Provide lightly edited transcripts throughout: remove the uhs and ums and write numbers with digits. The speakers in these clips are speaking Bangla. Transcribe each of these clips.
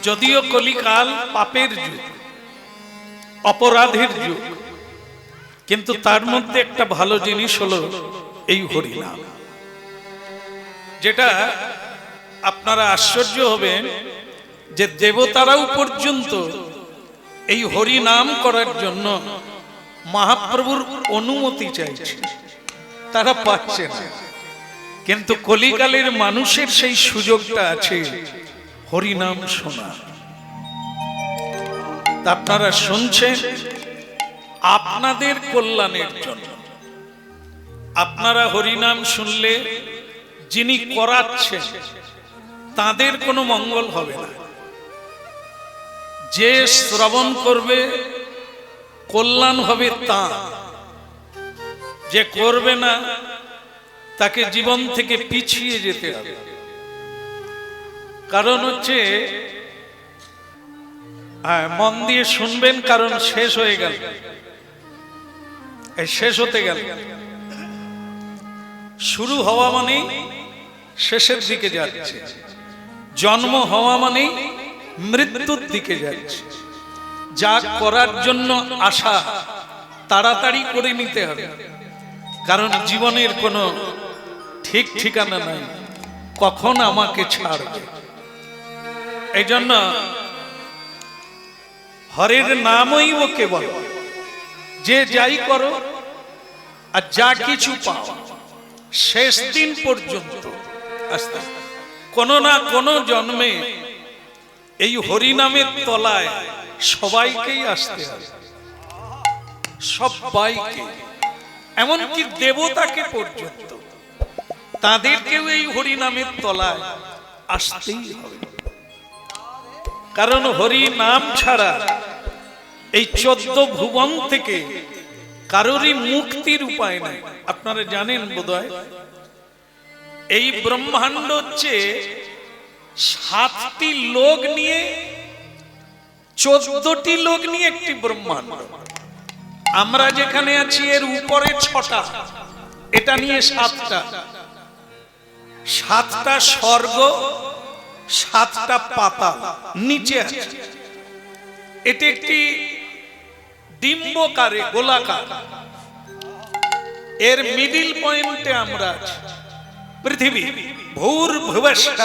যদিও কলিকাল পাপের যুগ, অপরাধের যুগ, কিন্তু তার মধ্যে একটা ভালো জিনিস হলো এই হরিনাম, যেটা আপনারা আশ্চর্য হবেন যে দেবতারাও পর্যন্ত এই হরিনাম করার জন্য মহাপ্রভুর অনুমতি চাইছে, তারা পাচ্ছে না। কিন্তু কলিকালের মানুষের সেই সুযোগটা আছে হরিনাম শোনা। আপনারা শুনছেন আপনাদের কল্যাণের জন্য। আপনারা হরিনাম শুনলে যিনি করাচ্ছেন তাদের কোনো মঙ্গল হবে না, যে শ্রবণ করবে কল্যাণ হবে তার, যে করবে না তাকে জীবন থেকে পিছিয়ে যেতে হবে। কারণ হচ্ছে, মন দিয়ে শুনবেন, কারণ শেষ হয়ে গেল, শেষ হতে গেল। শুরু হওয়া মানে শেষের দিকে যাচ্ছে, জন্ম হওয়া মানে মৃত্যুর দিকে যাচ্ছে। যা করার জন্য আশা তাড়াতাড়ি করে নিতে হবে, কারণ জীবনের কোনো ঠিক ঠিকানা নাই, কখন আমাকে ছাড়বে। এই জন্য হরের নামই ও কেবল, যে যাই করো আর যা কিছু পাও শেষ দিন পর্যন্ত আস্তে কোনো না কোনো জন্মে এই হরিনামের তলায় সবাইকেই আসতে হবে, সবাইকে, এমনকি দেবতাকে পর্যন্ত, তাদেরকেও এই হরিনামের তলায় আসতেই হবে। কারণ হরি নাম ছাড়া এই 14 ভুবন থেকে কারোরই মুক্তির উপায় নাই। আপনারা জানেন বোধহয় এই ব্রহ্মাণ্ড হচ্ছে 7টি লোক নিয়ে, 14টি লোক নিয়ে একটি ব্রহ্মাণ্ড। আমরা যেখানে আছি এর উপরে 6টা, এটা নিয়ে 7টা, 7টা স্বর্গ, 7টা পাতাল নিচে আছে। এটি একটি ডিম্বকারে, গোলাকার, এর মিডিল পয়েন্টে আমরা আছি। পৃথিবী ভূর্ভুবস্সঃ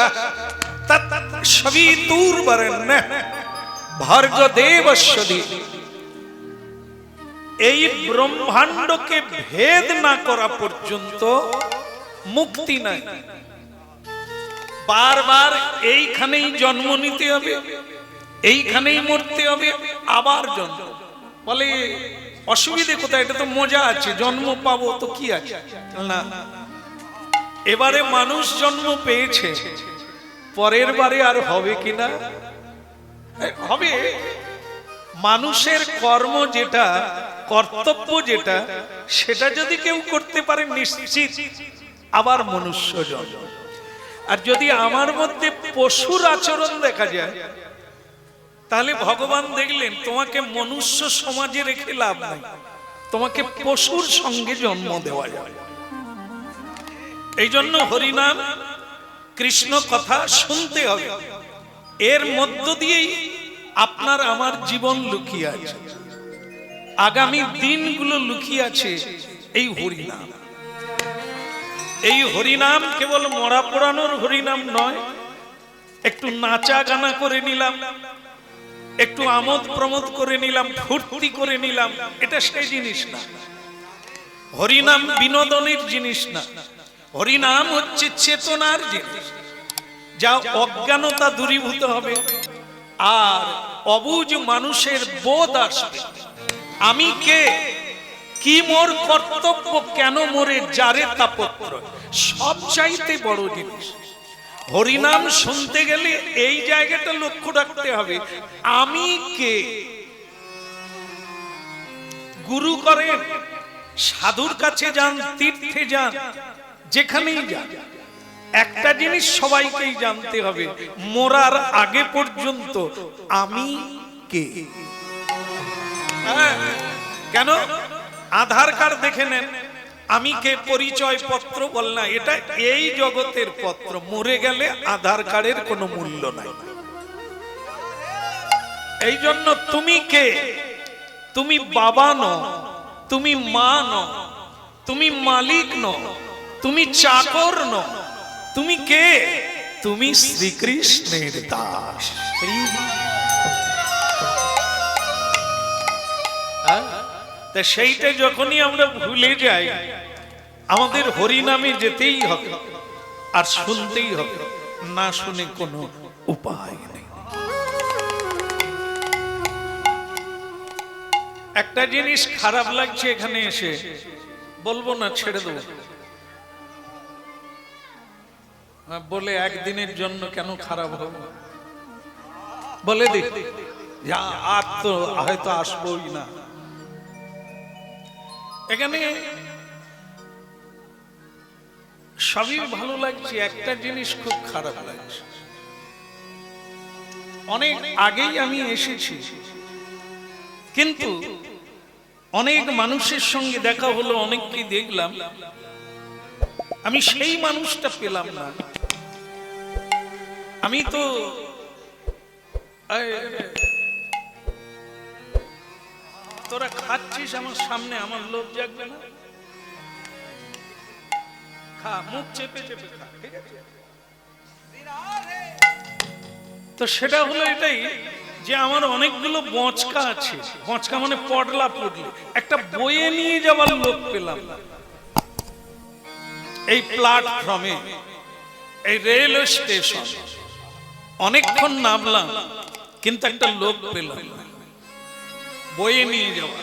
তৎসবিতুর্বরেণ্যঃ ভর্গো দেবস্য ধীমহি। এই ব্রহ্মাণ্ডকে ভেদ না করা পর্যন্ত মুক্তি নাই। বারবার এইখানেই জন্ম নিতে হবে, এইখানেই মরতে হবে, আবার জন্ম। বলে অসুবিধে কোথায়? এটা তো মজা আছে, জন্ম পাবো তো কি আছে না। এবারে মানুষ জন্ম পেয়েছে, পরের বারে আর হবে কিনা? হবে। মানুষের কর্ম যেটা, কর্তব্য যেটা, সেটা যদি কেউ করতে পারে নিশ্চিত আবার মনুষ্য জন্ম। আর যদি আমার মধ্যে পশুর আচরণ দেখা যায়, তাহলে ভগবান দেখলেন তোমাকে মনুষ্য সমাজে রেখে লাভ নাই, তোমাকে পশুর সঙ্গে জন্ম দেওয়া যায়। এই জন্য হরিনাম, কৃষ্ণ কথা শুনতে হবে। এর মধ্য দিয়েই আপনার আমার জীবন লুকিয়ে আছে, আগামী দিনগুলো লুকিয়ে আছে এই হরিনাম। এই হরিনাম কেবল মরা পোড়ানোর হরিনাম নয়, একটু নাচা গানা করে নিলাম, একটু আমোদ প্রমোদ করে নিলাম, ফুর্তি করে নিলাম, এটা সেই জিনিস না। হরিনাম বিনোদনের জিনিস না, হরিনাম হচ্ছে চেতনার জিনিস। যা অজ্ঞানতা দূরীভূত হবে আর অবুঝ মানুষের বোধ আসবে। আমি কে, কি মোর কর্তব্য, কেন মোরে যারে তাপত্র, সব চাইতে বড় জিনিস। হরিনাম শুনতে গেলে এই জায়গাটা লক্ষ্য রাখতে হবে, আমি কে। গুরু করেন, সাধুর কাছে যান, তীর্থে যান, যেখানেই যান, একটা জিনিস সবাইকেই জানতে হবে, মরার আগে পর্যন্ত আমি কে। কেন? আধার কার্ড দেখে নেন, আমি কে পরিচয় পত্র বল না, এটা এই জগতের পত্র। মরে গেলে আধার কার্ডের কোনো মূল্য নাই। এই জন্য তুমি কে? তুমি বাবা নও, তুমি মা নও, তুমি মালিক নও, তুমি চাকর নও, তুমি কে? তুমি শ্রীকৃষ্ণের দাস। তা সেইটা যখনই আমরা ভুলে যাই, আমাদের হরিনামে যেতেই হবে আর শুনতেই হবে, না শুনে কোনো উপায় নেই। একটা জিনিস খারাপ লাগছে এখানে এসে, বলবো না, ছেড়ে দেবো, বলে একদিনের জন্য কেন খারাপ হবে বলে দেখ, আর তো হয়তো আসবোই না। এখানে সবই ভালো লাগছে, একটা জিনিস খুব খারাপ লাগছে। অনেক আগেই আমি এসেছি, কিন্তু অনেক মানুষের সঙ্গে দেখা হলো, অনেককে দেখলাম, আমি সেই মানুষটা পেলাম না। আমি তো তোরা খাচ্ছিস আমার সামনে, আমার লোভ জাগবে না? খা, মুখ চেপে চেপে খা, ঠিক আছে? তো সেটা হলো এটাই যে আমার অনেকগুলো বচকা আছে, বচকা মানে পডলা পড়লে, একটা বয়ে নিয়ে যাওয়ার লোক পেলাম এই প্ল্যাটফর্মে, এই রেলওয়ে স্টেশন। অনেকক্ষণ নামলাম, কিন্তু একটা লোক পেলাম বয়ে নিয়ে যাওয়া।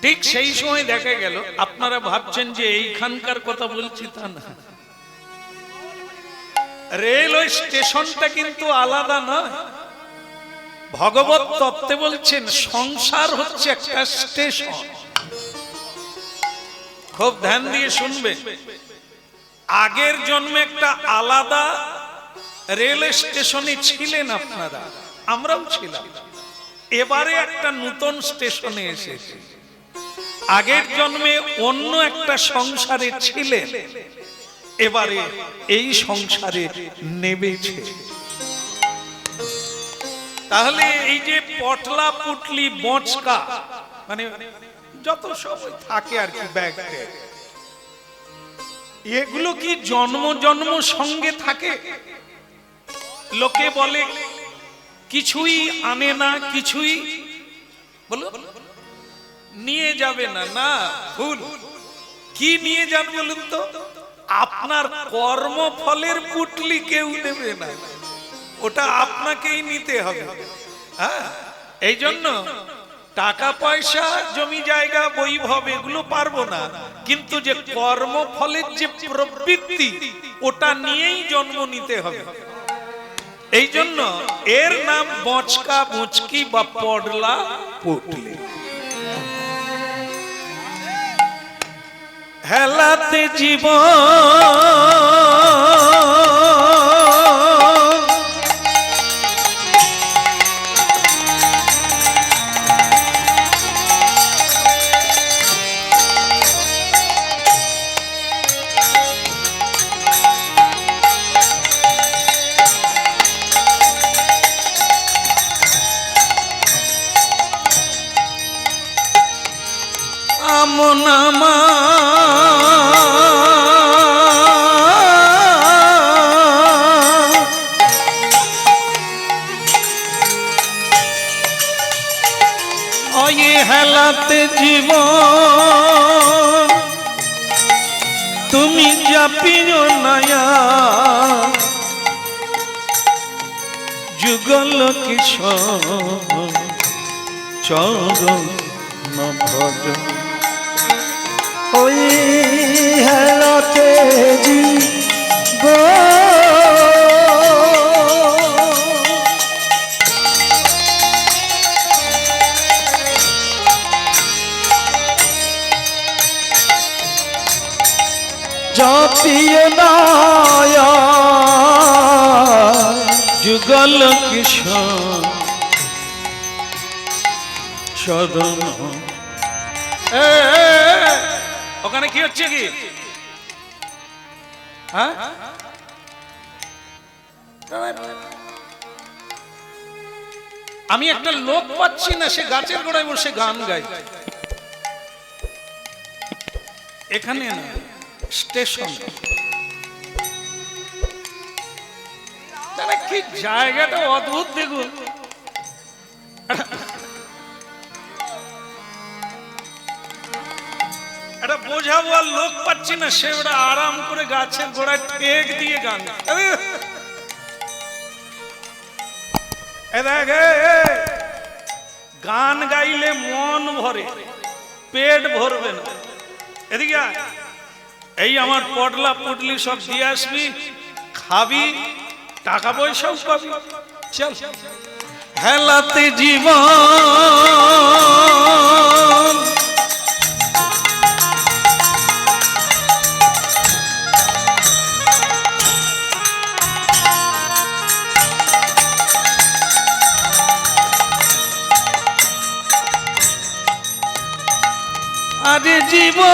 ঠিক সেই সময় দেখা গেল, আপনারা ভাবছেন যে এইখানকার কথা বলছি, তা না, রেলওয়ে স্টেশনটা কিন্তু আলাদা নয়। ভগবত তত্ত্বে বলছেন সংসার হচ্ছে একটা স্টেশন। খুব ধ্যান দিয়ে শুনবে, আগের জন্মে একটা আলাদা রেলওয়ে স্টেশনে ছিলেন আপনারা, আমরাও ছিলাম, এবারে একটা নতুন স্টেশনে এসেছি। আগের জন্মে অন্য একটা সংসারে ছিলেন, এবারে এই সংসারে নেমেছে। তাহলে এই যে পটলা পুটলি বচকা মানে যত সময় থাকে আর কি, ব্যাগ এগুলো কি জন্ম জন্ম সঙ্গে থাকে? লোকে বলে কিছুই আনে না, কিছুই বলো নিয়ে যাবে না, না ভুল। কি নিয়ে যান বলুন তো? আপনার কর্মফলের পুটলি কেউ নেবে না, ওটা আপনাকেই নিতে হবে। হ্যাঁ, এই জন্য টাকা পয়সা, জমি জায়গা, বৈভব এগুলো পারবো না, কিন্তু যে কর্মফলের যে প্রবৃত্তি, ওটা নিয়েই জন্ম নিতে হবে। এই জন্য এর নাম বচকা বুচকি বা পডলা পুটলি। হেলাতে জীবন আমন হেলাতে জীবন তুমি জাপিও নয়া যুগল কিশোর চরণ ভজ। ওই হেলাতে জীবন জাপিও নয়া যুগল কিশোর চরণ। ওখানে কি হচ্ছে কি? আমি একটা লোক পাচ্ছি না, সে গাছের গোড়ায় বসে গান গায়। এখানে না, স্টেশন। কি জায়গাটা অদ্ভুত দেখুন। এটা বোঝাবো আর লোক পাচ্ছি না, সে ওরা আরাম করে গাছের গোড়ায় ঠেক দিয়ে গান। গান গাইলে মন ভরে, পেট ভরবে না। এদিকে এই আমার পটলা পুটলি সব দিয়ে আসবি, খাবি, টাকা পয়সাও পাবি। চল হেলাতে জীবন, আরে জীবন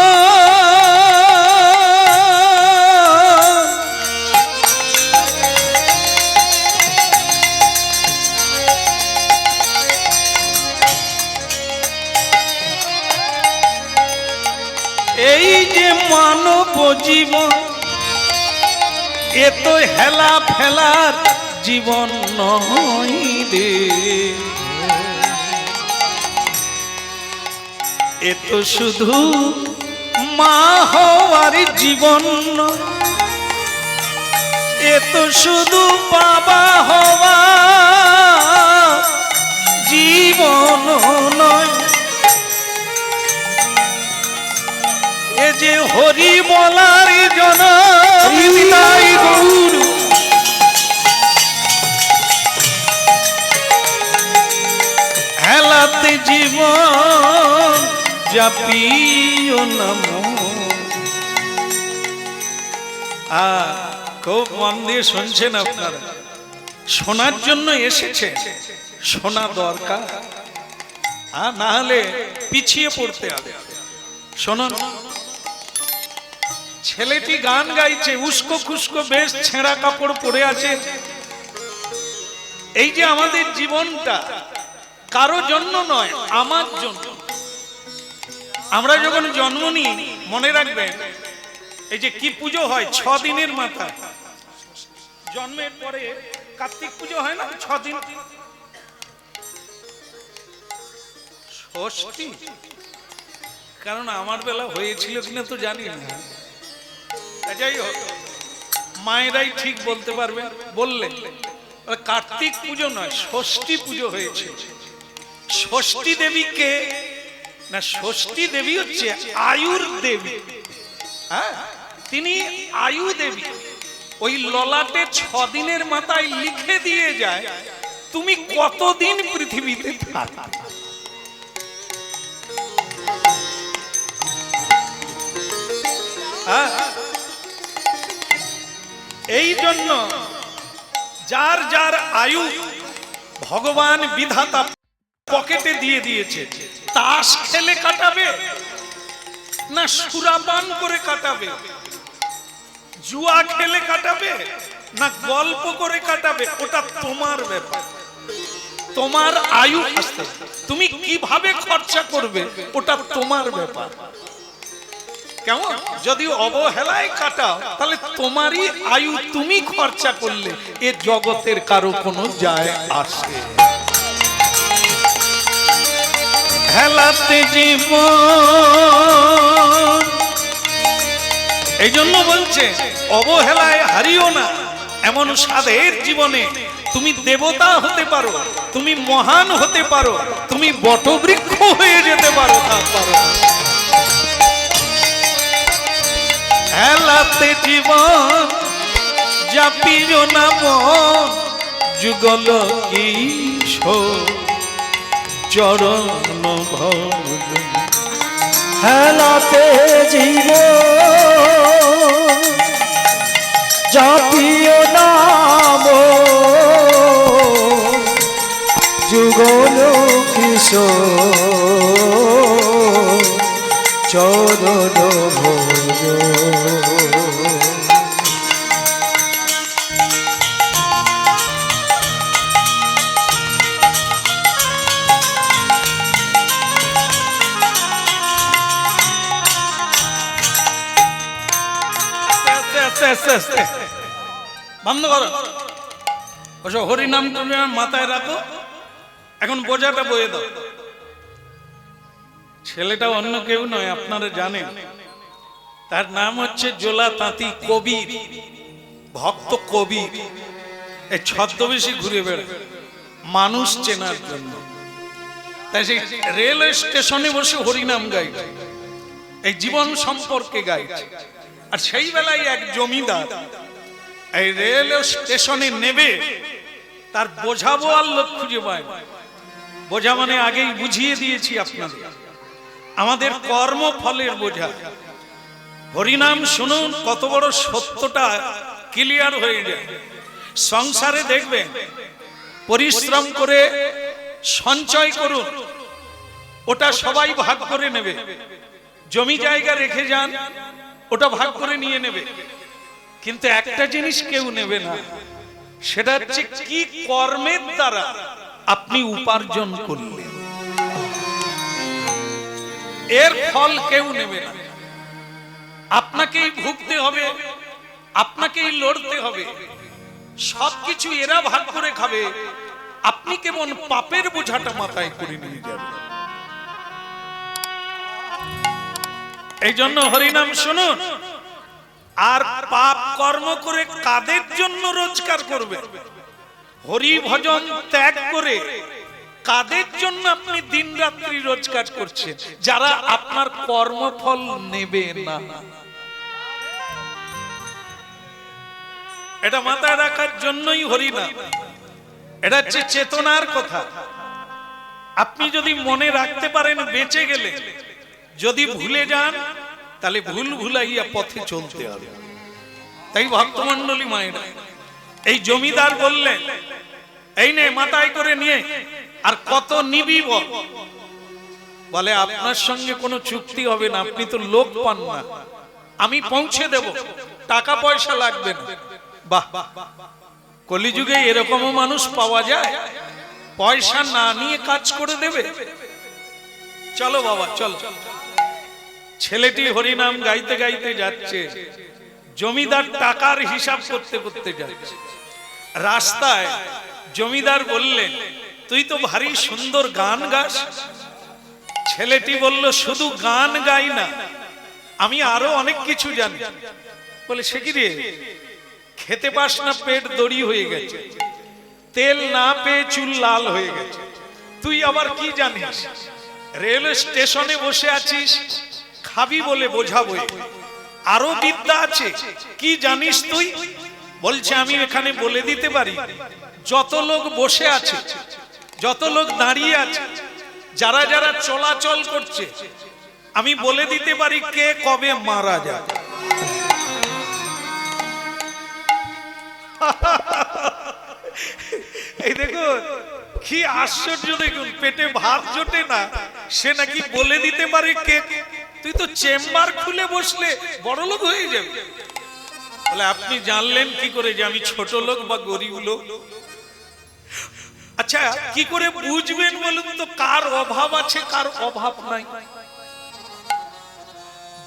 এই যে মানব জীবন, এ তো হেলা ফেলার জীবন নয় রে, এ তো শুধু মা হওয়ার জীবন, এ তো শুধু বাবা হওয়া জীবন নয়, এ যে হরি বলার জন গুরু, হেলাতে জীবন জাপিও নাম। খুব মন দিয়ে শুনছেন আপনারা, শোনার জন্য এসেছে, শোনা দরকার, না হলে পিছিয়ে পড়তে হবে। শোনো, ছেলেটি গান গাইছে, উস্কো খুস্কো বেশ ছেঁড়া কাপড় পরে আছে। এই যে আমাদের জীবনটা কারো জন্য নয়, আমার জন্য। আমরা যখন জন্ম নিই, মনে রাখবেন, এই যে কি পুজো হয় 6 দিনের মাথায়, জন্মের পরে কার্তিক পুজো হয় না 6 দিন, ষষ্ঠী। কারণ আমার বেলা হয়েছিল কিনা তো জানি না, যাই হোক মায়েরাই ঠিক বলতে পারবে। বললেন কার্তিক পুজো নয়, ষষ্ঠী পুজো হয়েছে। ষষ্ঠী দেবীকে না, ষষ্ঠী দেবী হচ্ছে আয়ুর দেবী। হ্যাঁ, তিনি আয়ু দেবী। ওই ললাটে 6 দিনের মাথায় লিখে দিয়ে যায় তুমি কতদিন পৃথিবীতে থাকবে। এই জন্য যার যার আয়ু ভগবান বিধাতা পকেটে দিয়ে দিয়েছে। তাস খেলে কাটাবে না সুরাপান করে কাটাবে, জুয়া খেলে কাটাবে না গল্প করে কাটাবে, ওটা তোমার ব্যাপার। তোমার আয়ু আসতে তুমি কিভাবে খরচা করবে ওটা তোমার ব্যাপার। কেমন? যদি অবহেলায় কাটাও তাহলে তোমারই আয়ু তুমি খরচা করলে, এ জগতের কারো কোনো যায় আসে। হেলাতে জীবন, এই জন্য বলছে অবহেলায় হারিও না। এমন সাধের জীবনে তুমি দেবতা হতে পারো, তুমি মহান হতে পারো, তুমি বটবৃক্ষ হয়ে যেতে পারো। হেলাতে জীবন জাপিও নাম যুগল কিশোর চরণ ভজন। হেলাতে জীবন জাপিও নাম যুগল কিশোর চরণ ভজন। আস্তে আস্তে বন্ধ করো। ওসব হরিনাম তুমি মাথায় রাখো, এখন বোঝাটা বয়ে দাও। ছেলেটা অন্য কেউ নয়, আপনারা জানেন, তার নাম হচ্ছে জোলা তাঁতি কবির, ভক্ত কবির। এই ছদ্মবেশী ঘুরে বেড়ায় মানুষ চেনার জন্য। তাই সেই রেলওয়ে স্টেশনে বসে হরিনাম গাইছে, এই জীবন সম্পর্কে গাইছে। আর সেই বেলায় এক জমিদার এই রেলওয়ে স্টেশনে নেবে, তার বোঝাবো আর লোক খুঁজে পায়। বোঝা মানে আগেই বুঝিয়ে দিয়েছি আপনাদের, আমাদের কর্মফলের বোঝা। হরিনাম শুনুন, কত বড় সত্যটা ক্লিয়ার হয়ে যায়। সংসারে দেখবেন, পরিশ্রম করে সঞ্চয় করুন, ওটা সবাই ভাগ করে নেবে। জমি জায়গা রেখে যান, ওটা ভাগ করে নিয়ে নেবে। কিন্তু একটা জিনিস কেউ নেবে না, সেটা হচ্ছে কি কর্মের দ্বারা আপনি উপার্জন করলেন, এর ফল কেউ নেবে না। আপনাকেই ভুগতে হবে, আপনাকেই লড়তে হবে, সবকিছু এরা ভাগ করে খাবে, আপনি কেমন পাপের বোঝাটা মাথায় করে নিয়ে যাবেন। এই জন্য হরিনাম শুনুন। আর পাপ কর্ম করে কাদের জন্য রোজগার করবে? হরি ভজন ত্যাগ করে কাদের জন্য আপনি দিন রাত্রি রোজগার করছেন? যারা আপনার কর্মফল নেবে না। এটা মাথায় রাখার জন্যই হরিনাম। এটা হচ্ছে চেতনার কথা। আপনি যদি মনে রাখতে পারেন বেঁচে গেলে, যদি ভুলে যান তাহলে ভুল ভুলাইয়া পথে চলতে হবে। তাই ভক্তমণ্ডলী মায়েরা, এই জমিদার বললেন, এই নে মাথায় করে নিয়ে, আর কত নিবি বলে, আপনার সঙ্গে কোনো চুক্তি হবে না, আপনি তো লোক পান না, আমি পৌঁছে দেব, টাকা পয়সা লাগবে না। বাহ, কলিযুগে এরকমও মানুষ পাওয়া যায়, পয়সা না নিয়ে কাজ করে দেবে। চলো বাবা চলো। ছেলেটি হরিনাম গাইতে গাইতে যাচ্ছে, জমিদার টাকার হিসাব করতে করতে যাচ্ছে। রাস্তায় জমিদার বললেন, তুই তো ভারী সুন্দর গান গাস। ছেলেটি বলল, শুধু গান গাই না, আমি আরো অনেক কিছু জানি। বলে, সে কি রে? খেতে পাস না, পেট দড়ি হয়ে গেছে, তেল না পেয়ে চুল লাল হয়ে গেছে, তুই আবার কি জানিস? রেলওয়ে স্টেশনে বসে আছিস, খাবি বলে বোঝাবো, আরো বিদ্যা আছে, কি জানিস তুই? বলছে, আমি এখানে বলে দিতে পারি, যত লোক বসে আছে, যত লোক দাঁড়িয়ে আছে, যারা যারা চলাচল করছে, আমি বলে দিতে পারি কে কবে মারা যায়। এই দেখুন কি আশ্চর্য, দেখুন পেটে ভাত জোটে না, সে নাকি বলে দিতে পারে কে। তুই তো চেম্বার খুলে বসলে বড় লোক হয়ে যাবে। বলে, আপনি জানলেন কি করে যে আমি ছোট লোক বা গরিব লোক? আচ্ছা, কি করে বুঝবেন বলুন তো কার অভাব আছে কার অভাব নাই?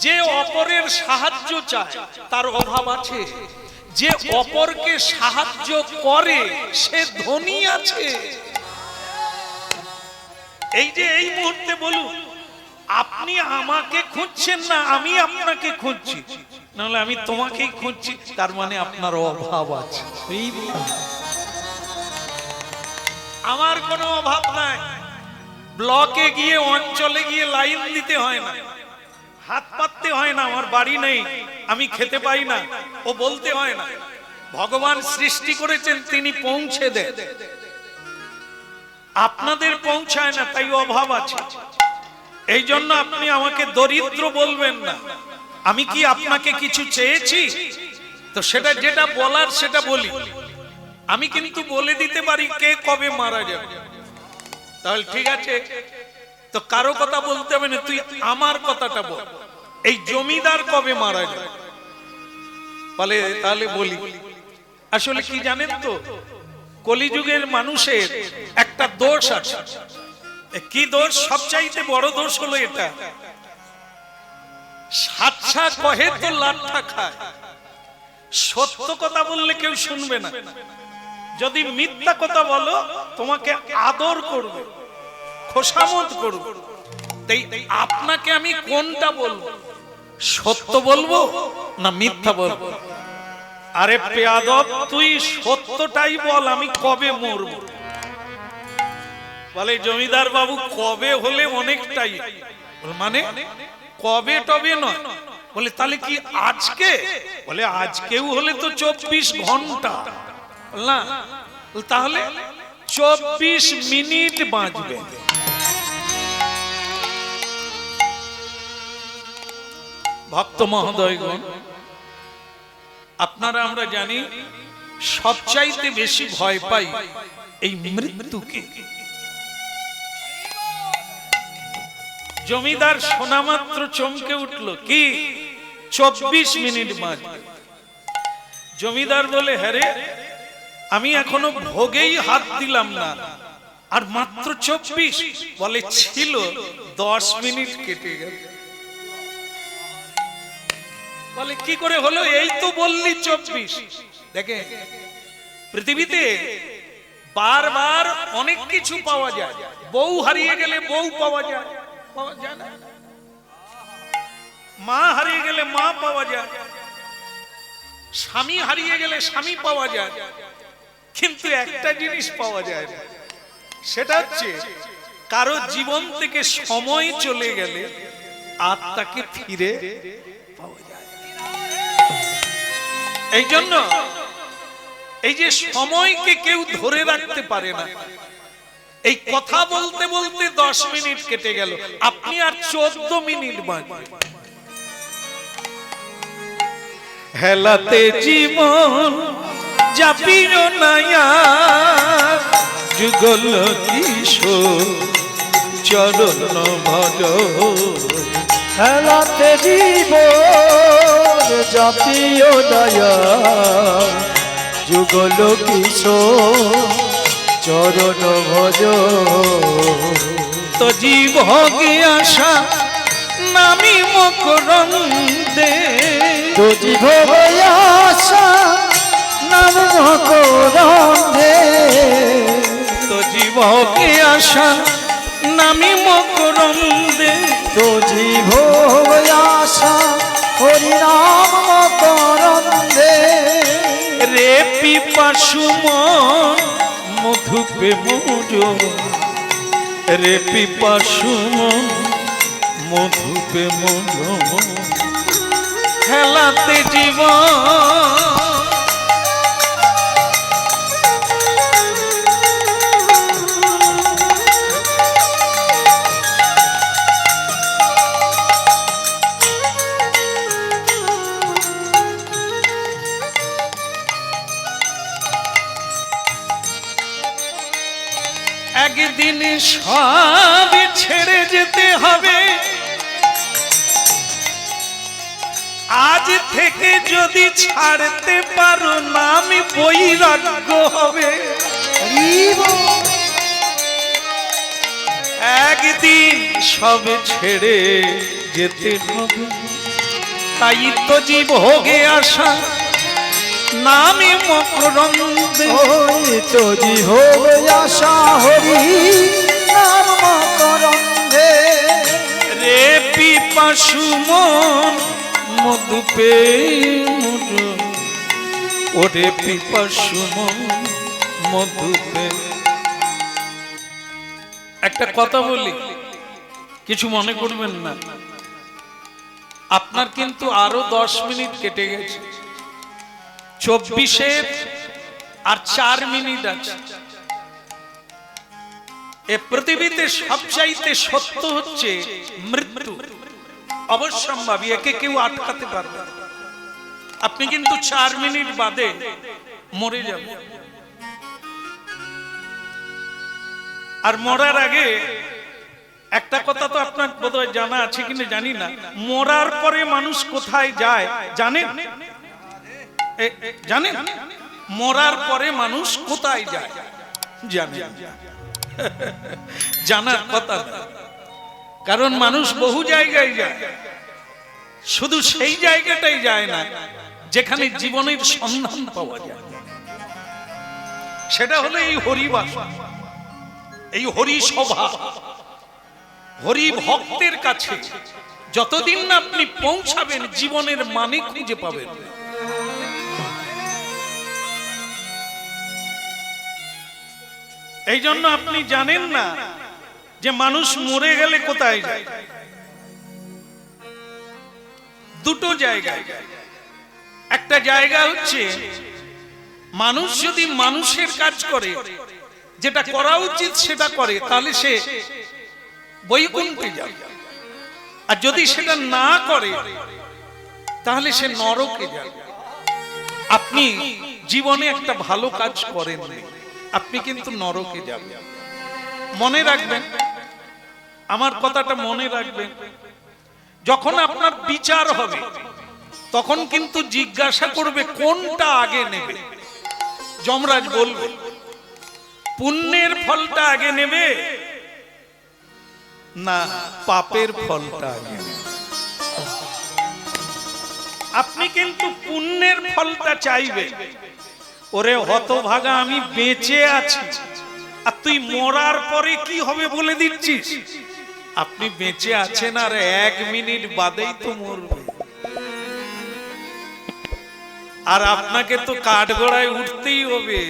যে অপরের সাহায্য চায় তার অভাব আছে, যে অপরকে সাহায্য করে সে ধনী আছে। এই যে এই মুহূর্তে বলুন, আপনি আমাকে খুঁজছেন না, আমি আপনাকে খুঁজছি, নাহলে আমি তোমাকেই খুঁজছি, তার মানে আপনার অভাব আছে। আমার কোনো অভাব নাই, ব্লকে গিয়ে অঞ্চলে গিয়ে লাইন দিতে হয় না, হাত পাততে হয় না, আমার বাড়ি নেই, আমি খেতে পাই না, ও বলতে হয় না। ভগবান সৃষ্টি করেছেন, তিনি পৌঁছে দেন, আপনাদের পৌঁছায় না, তাই অভাব আছে। এই জন্য আপনি আমাকে দরিদ্র বলবেন না। আমি কি আপনাকে কিছু চেয়েছি? তো সেটা যেটা বলার সেটা বলি। আমি কিন্তু বলে দিতে পারি কে কবে মারা যাবে। তাহলে ঠিক আছে, তো কারো কথা বলতে হবে না, তুই আমার কথাটা বল, এই জমিদার কবে মারা যাবে? বলে, তাহলে বলি। আসলে কি জানেন তো, কলিযুগের মানুষের একটা দোষ আছে। কি দোষ? সবচাইতে বড় দোষ হলো এটা, সাচ্ছা কহে তো লাঠা খায়। সত্য কথা বললে কেউ শুনবে না, যদি মিথ্যা কথা বলো তোমাকে আদর করবে, খোসামত করবে। তাই আপনাকে আমি কোনটা বলবো, সত্য বলবো না মিথ্যা বলবো? আরে পেয়াদব, তুই সত্যটাই বল, আমি কবে মরবো? বলে জমিদার বাবু কবে হলে অনেকটাই, মানে কবে টবে নয়। বলে তাহলে কি আজকে? বলে আজকেও হলে তো 24 ঘন্টা না, তাহলে 24 মিনিট বাঁচবে। ভক্ত মহোদয়গণ, আপনারা আমরা জানি সবচাইতে বেশি ভয় পাই এই মৃত্যুকে। জমিদার শোনা মাত্র চমকে উঠল, কি 24 মিনিট বাঁচবে? জমিদার বলে, হ্যাঁ রে, আমি এখনো ভোগেই হাত দিলাম না, আর মাত্র 24? বলে ছিল 10 মিনিট কেটে গেল। বলে কি করে হলো? এই তো বললি 24। দেখে পৃথিবীতে বারবার অনেক কিছু পাওয়া যায়, বউ হারিয়ে গেলে বউ পাওয়া যায়, পাওয়া যায় না? মা হারিয়ে গেলে মা পাওয়া যায়, স্বামী হারিয়ে গেলে স্বামী পাওয়া যায়, কিন্তু একটা জিনিস পাওয়া যায় না, সেটা হচ্ছে কারো জীবন থেকে সময় চলে গেলে আত্মাকে ফিরে পাওয়া যায়। এই জন্য এই যে সময়কে কেউ ধরে রাখতে পারে না, এই কথা বলতে বলতে 10 মিনিট কেটে গেল, আপনি আর 14 মিনিট বাঁচবেন। হেলাতে জীবন যাপিও না, যুগল কিশোর চরণ ভজ। হেলাতে জীবন জাতীয় দয়া, যুগল কিশোর চরণ ভজ। তো জীব হগে আশা নামি মকরন্দে, তো জীব আশা নাম মকরন্দে, তো জীব হগে আশা নামি মকরন্দে, তো জীব আশা হরিনাম মকরন্দে। রে পিপাসু মন মধুপে মোজ, রে পিপাসু মন মধুপে মোজ। হেলাতে জীবন একদিন সব ছেড়ে যেতে হবে, আজ থেকে যদি ছাড়তে পারো নামি বৈরাগ্য হবে। একদিন সব ছেড়ে যেতে হবে, তাই তো জীব হোগে আশা নামে মকরন্দে। তো জীব আশা হরি নাম মকরন্দে। রে পিপাসু মন মধুপে মোজ, ওরে পিপাসু মন মধুপে। একটা কথা বলি, কিছু মনে করবেন না, আপনার কিন্তু আরো 10 মিনিট কেটে গেছে, 24-এর আর 4 মিনিট আছে। এ পৃথিবীতে সবচাইতে সত্য হচ্ছে মৃত্যু, অবশ্যম্ভাবী, একে কেউ আটকাতে পারবে না। আপনি কিন্তু 4 মিনিট বাদে মরে যাবেন। আর মরার আগে একটা কথা তো আপনার বোধহয় জানা আছে কিনা জানি না, মরার পরে মানুষ কোথায় যায় জানেন? জানেন মরার পরে মানুষ কোথায় যায়? জানেন? জানার কথা না, কারণ মানুষ বহু জায়গায় যায়, শুধু সেই জায়গাটাই যায় না যেখানে জীবনের সন্ধান পাওয়া যায়, সেটা হলো এই হরিবাসা, এই হরি সভা। হরি ভক্তের কাছে যতদিন না আপনি পৌঁছাবেন, জীবনের মানে খুঁজে পাবেন। এই জন্য আপনি জানেন না যে মানুষ মরে গেলে কোথায় যায়। দুটো জায়গায়। একটা জায়গা হচ্ছে মানুষ যদি মানুষের কাজ করে, যেটা করা উচিত সেটা করে, তাহলে সে বৈকুণ্ঠে যাবে। আর যদি সেটা না করে তাহলে সে নরকে যাবে। আপনি জীবনে একটা ভালো কাজ করেন, আপনি কিন্তু নরকে যাবেন। মনে রাখবেন, আমার কথাটা মনে রাখবেন। যখন আপনার বিচার হবে তখন কিন্তু জিজ্ঞাসা করবে কোনটা আগে নেবে। যমরাজ বলবে পুণ্যের ফলটা আগে নেবে না পাপের ফলটা আগে নেবে। আপনি কিন্তু পুণ্যের ফলটা চাইবে। ওরে হতভাগা, আমি বেঁচে আছি আর তুই মরার পরে কি হবে বলে দিচ্ছিস। আপনি বেঁচে আছেন আর 1 মিনিট বাদেই তো মরবে, আর আপনাকে তো কাঠগড়ায় উঠতেই হবে।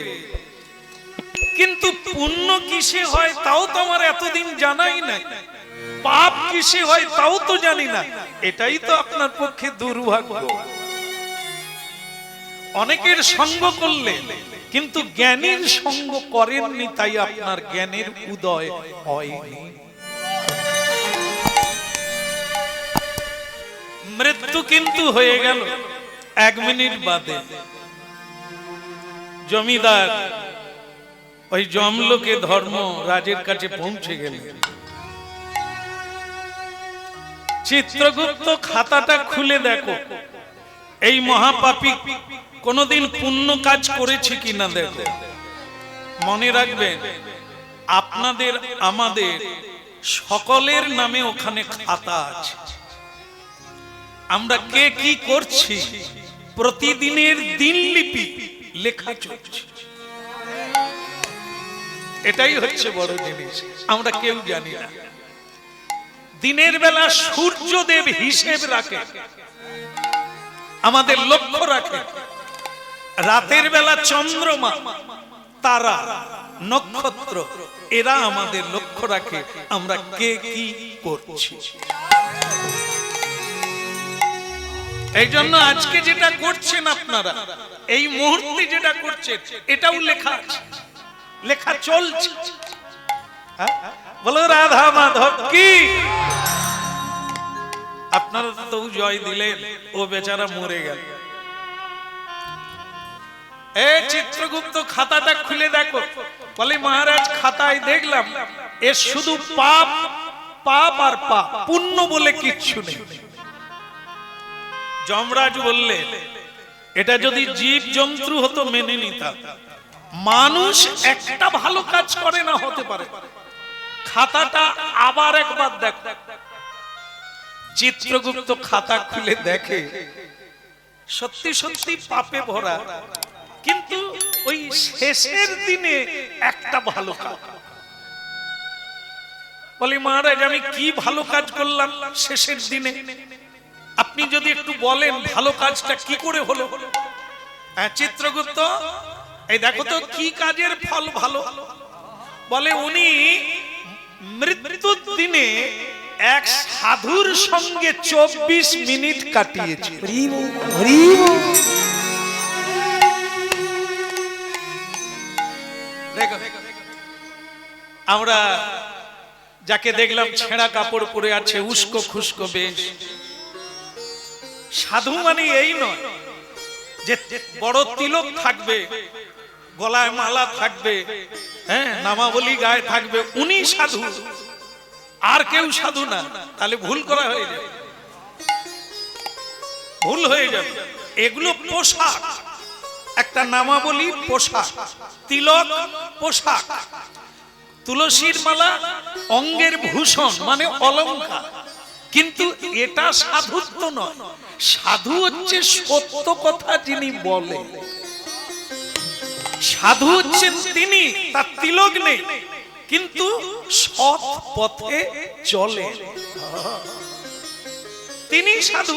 কিন্তু পুণ্য কিসে হয় তাও তো আমার এতদিন জানাই নাই, পাপ কিসে হয় তাও তো জানি না। এটাই তো আপনার পক্ষে দুর্ভাগ্য। অনেকের সঙ্গ করলেন কিন্তু জ্ঞানীর সঙ্গ করেননি, তাই আপনার জ্ঞানের উদয় হয়নি। মৃত্যু কিন্তু হয়ে গেল 1 মিনিট বাদে। জমিদার ওই জমলোকে ধর্ম রাজের কাছে পৌঁছে গেলেন। চিত্রগুপ্ত খাতাটা খুলে দেখো, এই মহাপাপী কোনদিন পুণ্য কাজ করেছে কিনা দেখো। মনে রাখবেন, আপনাদের আমাদের সকলের নামে ওখানে খাতা আছে। আমরা কে কি করছি প্রতিদিনের দিনলিপি লেখা চলছে। এটাই হচ্ছে বড় জিনিস, আমরা কেউ জানি না। দিনের বেলা সূর্যদেব হিসেব রাখে, আমাদের লক্ষ্য রাখে। রাতের বেলা চন্দ্রমা, তারা, নক্ষত্র, এরা আমাদের লক্ষ্য রাখে আমরা কে কি করছি। এই জন্য আজকে যেটা করছেন আপনারা, এই মুহূর্তে যেটা করছেন, এটাও লেখা আছে, লেখা চলছে। বলো রাধা মাধব কি। আপনারা তো জয় দিলেন, ও বেচারা মরে গেল। এই চিত্রগুপ্ত খাতাটা খুলে দেখো। বলে মহারাজ খাতায় দেখলাম এ শুধু পাপ পাপ আর পাপ, পুণ্য বলে কিচ্ছু নেই। যমরাজ বললে এটা যদি জীব জন্তু হতো মেনে নিতাম, মানুষ একটা ভালো কাজ করে না হতে পারে। খাতাটা আবার একবার দেখ। চিত্রগুপ্ত খাতা খুলে দেখে সত্যি সত্যি পাপে ভরা, কিন্তু ওই শেষের দিনে একটা ভালো কাজ। বলি মহারাজ আমি কি ভালো কাজ করলাম শেষের দিনে, আপনি যদি একটু বলেন ভালো কাজটা কি করে হলো। চিত্রগুপ্ত এই দেখো তো কি কাজের ফল ভালো। বলে উনি মৃত্যুর দিনে এক সাধুর সঙ্গে 24 মিনিট কাটিয়েছে। আমরা যাকে দেখলাম ছেঁড়া কাপড় পরে আছে, উস্কো খুস্কো বেশ, সাধু মানে এই নয় যে বড় তিলক থাকবে, গলায় মালা থাকবে, হ্যাঁ নামাবলী গায়ে থাকবে, উনি সাধু আর কেউ সাধু না। তাহলে ভুল করা হয়ে যাবে, ভুল হয়ে যাবে। এগুলো পোশাক, একটা নামাবলী পোশাক, তিলক পোশাক, তুলসীর মালা অঙ্গের ভূষণ মানে অলংকার, কিন্তু এটা সাধুত্ব নয়। সাধু হচ্ছে সত্য কথা যিনি বলেন, সাধু হচ্ছেন তিনি, তার তিলক নেই কিন্তু সৎ পথে চলে, তিনি সাধু।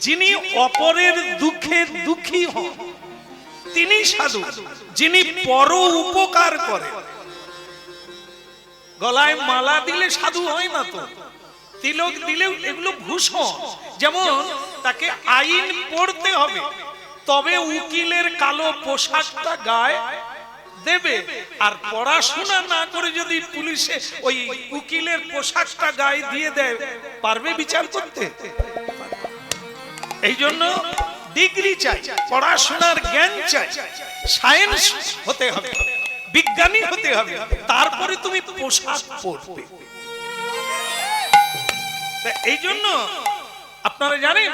যিনি অপরের দুঃখে দুঃখী হন তিনি সাধু। যিনি পর উপকার করে, গলায় মালা দিলে সাধু হয় না তো, তিলক দিলেও এগুলো ভূষণ। যেমন তাকে আইন পড়তে হবে, তবে উকিলের কালো পোশাকটা গায়ে দেবে। আর পড়াশোনা না করে যদি পুলিশে ওই উকিলের পোশাকটা গায়ে দিয়ে দেয়, পারবে বিচার করতে? এই জন্য ডিগ্রি চাই, পড়াশোনার জ্ঞান চাই, সায়েন্স হতে হবে, বিজ্ঞানী হতে হবে, তারপরে তুমি পোশাক পরবে। এই জন্য আপনারা জানেন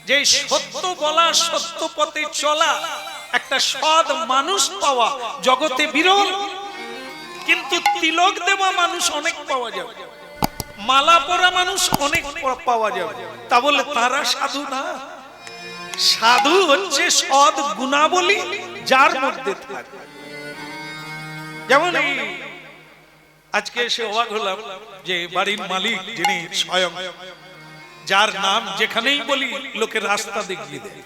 যে সত্য বলা, সত্য পথে চলা, একটা সৎ মানুষ পাওয়া জগতে বিরল। কিন্তু তিলক দেওয়া মানুষ অনেক পাওয়া যাবে, মালা পরা মানুষ অনেক পাওয়া যাবে, তা বলে তারা সাধু না। সাধু হচ্ছে সৎ গুণাবলী যার মধ্যে থাকে। যেমন এই আজকে এসে অবাক হলাম যে বাড়ির মালিক যিনি স্বয়ং, যার নাম যেখানেই বলি লোকের রাস্তা দেখিয়ে দেয়,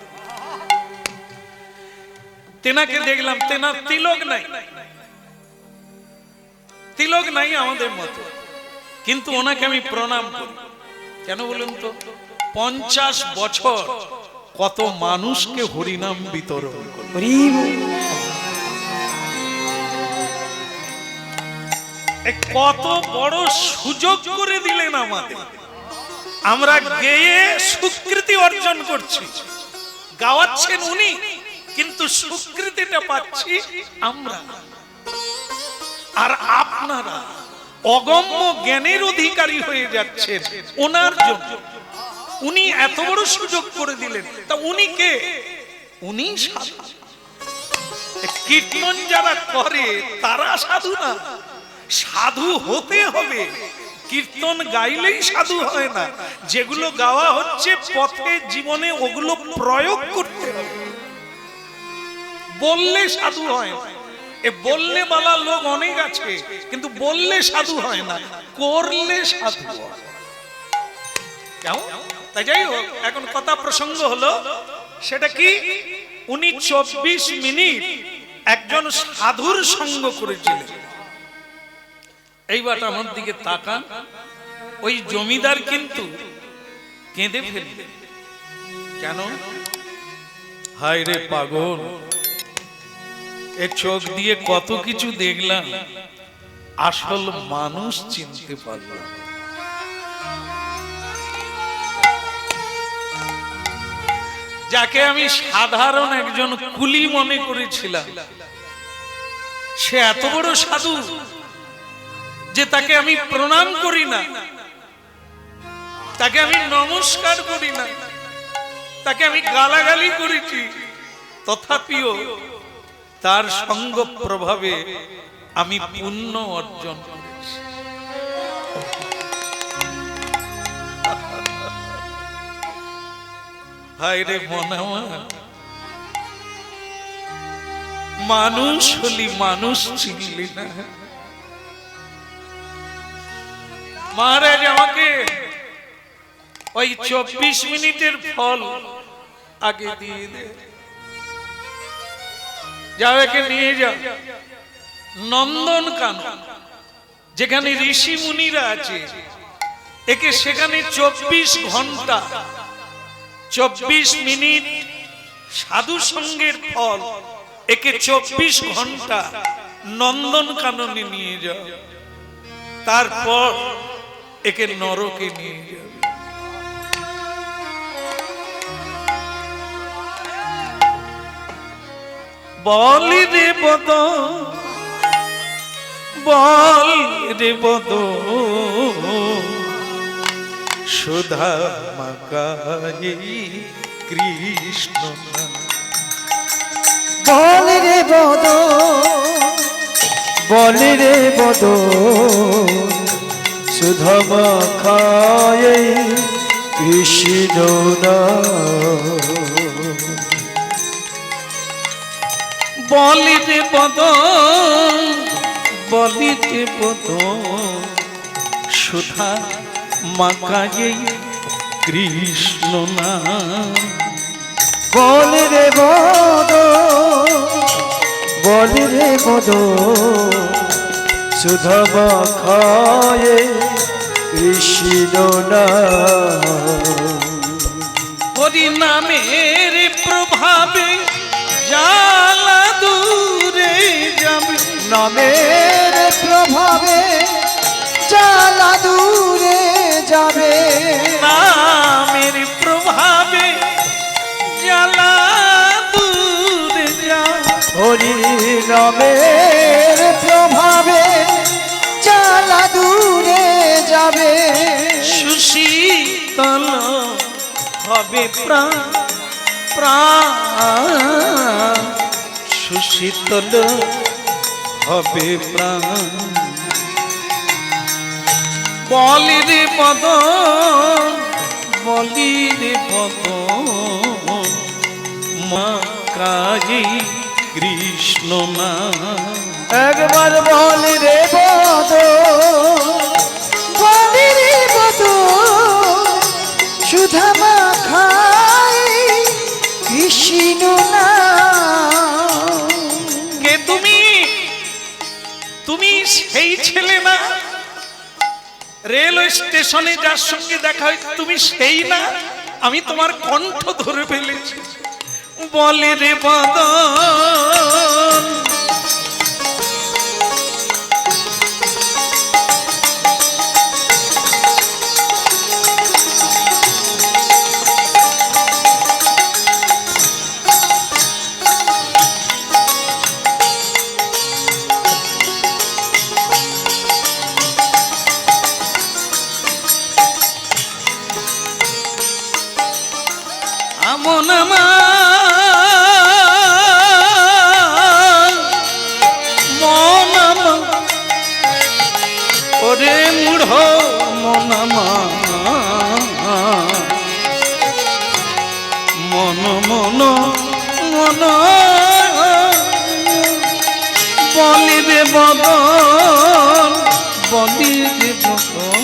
তেনাকে দেখলাম, তেনার তিলক নাই, তিলক নাই আমাদের মতো, কিন্তু ওনাকে আমি প্রণাম করি। কেন বলুন তো? 50 বছর কত মানুষকে হরিনাম বিতরণ করি, কত বড় সুযোগ করে দিলেন আমাদের। আমরা গেয়ে স্বীকৃতি অর্জন করছি, গাওয়াচ্ছেন উনি, কিন্তু স্বীকৃতিটা পাচ্ছি আমরা। আর আপনারা অগম্য জ্ঞানের অধিকারী হয়ে যাচ্ছেন ওনার জন্য। উনি এত বড় সুযোগ করে দিলেন, তা উনি কে? উনি সাধু। কীর্তন যারা করে তারা সাধু না, সাধু হতে হবে। কীর্তন গাইলেই সাধু হয় না, যেগুলো গাওয়া হচ্ছে পথে জীবনে ওগুলো প্রয়োগ করতে হবে। বললে সাধু হয় না, এ বললে বলা লোক অনেক আছে, কিন্তু বললে সাধু হয় না, করলে সাধু হয়। তাই যাই হোক, এখন কথা প্রসঙ্গ হলো সেটা কি, উনি 24 মিনিট একজন সাধুর সঙ্গ করেছিলেন। এইবার আমার দিকে তাকান, ওই জমিদার কিন্তু কেঁদে ফেললেন। কেন? হায় রে পাগল, এ চোখ দিয়ে কত কিছু দেখলাম, আসল মানুষ চিনতে পারলাম। যাকে আমি সাধারণ একজন কুলি মনে করেছিলাম, সে এত বড় সাধু যে তাকে আমি প্রণাম করি না, তাকে আমি নমস্কার করি না, তাকে আমি গালাগালি করেছি, তথাপিও তার সঙ্গ প্রভাবে আমি পুণ্য অর্জন করেছি। হায় রে মনা, মানুষ হলি মানুষ চিনলি না। মহারাজ আমাকে ওই 24 মিনিটের ফল আগে দিয়ে দে, যাও একে নিয়ে যাও নন্দনকানন, যেখানে ঋষি মুনিরা আছে, একে সেখানে 24 ঘন্টা 24 মিনিট সাধু সঙ্গের ফল, একে 24 ঘন্টা নন্দনকাননে নিয়ে যাও, তারপর একে নরকে নিয়ে যাবে। বলি রে বদ, বল রে বদ, সুধা মাকাই কৃষ্ণ। বল রে বদ, বল রে বদ, সুধা খায়ে কৃষ্ণ বলিতে বদন বলিতে বদন সুধা মাখায়ে কৃষ্ণ নাম। বলি রে বদ বলি রে বদ সুধা খায়ে কৃষ্ণ হরি নামের প্রভাবে জ্বালা দূরে যাবে, নামের প্রভাবে জ্বালা দূরে যাবে, নামের প্রভাবে জ্বালা দূরে যাবে, হরি নামের প্রভাবে জ্বালা দূরে যাবে, সুশীতল হবে প্রাণ প্রাণ, সুশীতল হবে প্রাণ। বলি রে বদন বলি রে বদন মা কাজী কৃষ্ণ নাম। একবার বলি রে বদ বলি রে বদ সুধা মাখাই কৃষ্ণ নাম। কে তুমি? তুমি সেই ছেলে না রেলওয়ে স্টেশনে যার সঙ্গে দেখা হয়, তুমি সেই না? আমি তোমার কণ্ঠ ধরে ফেলেছি। বলে রে বদন আমন মন ওরে মূঢ় মন মন মন মন বলি রে বদন বলি রে বদন।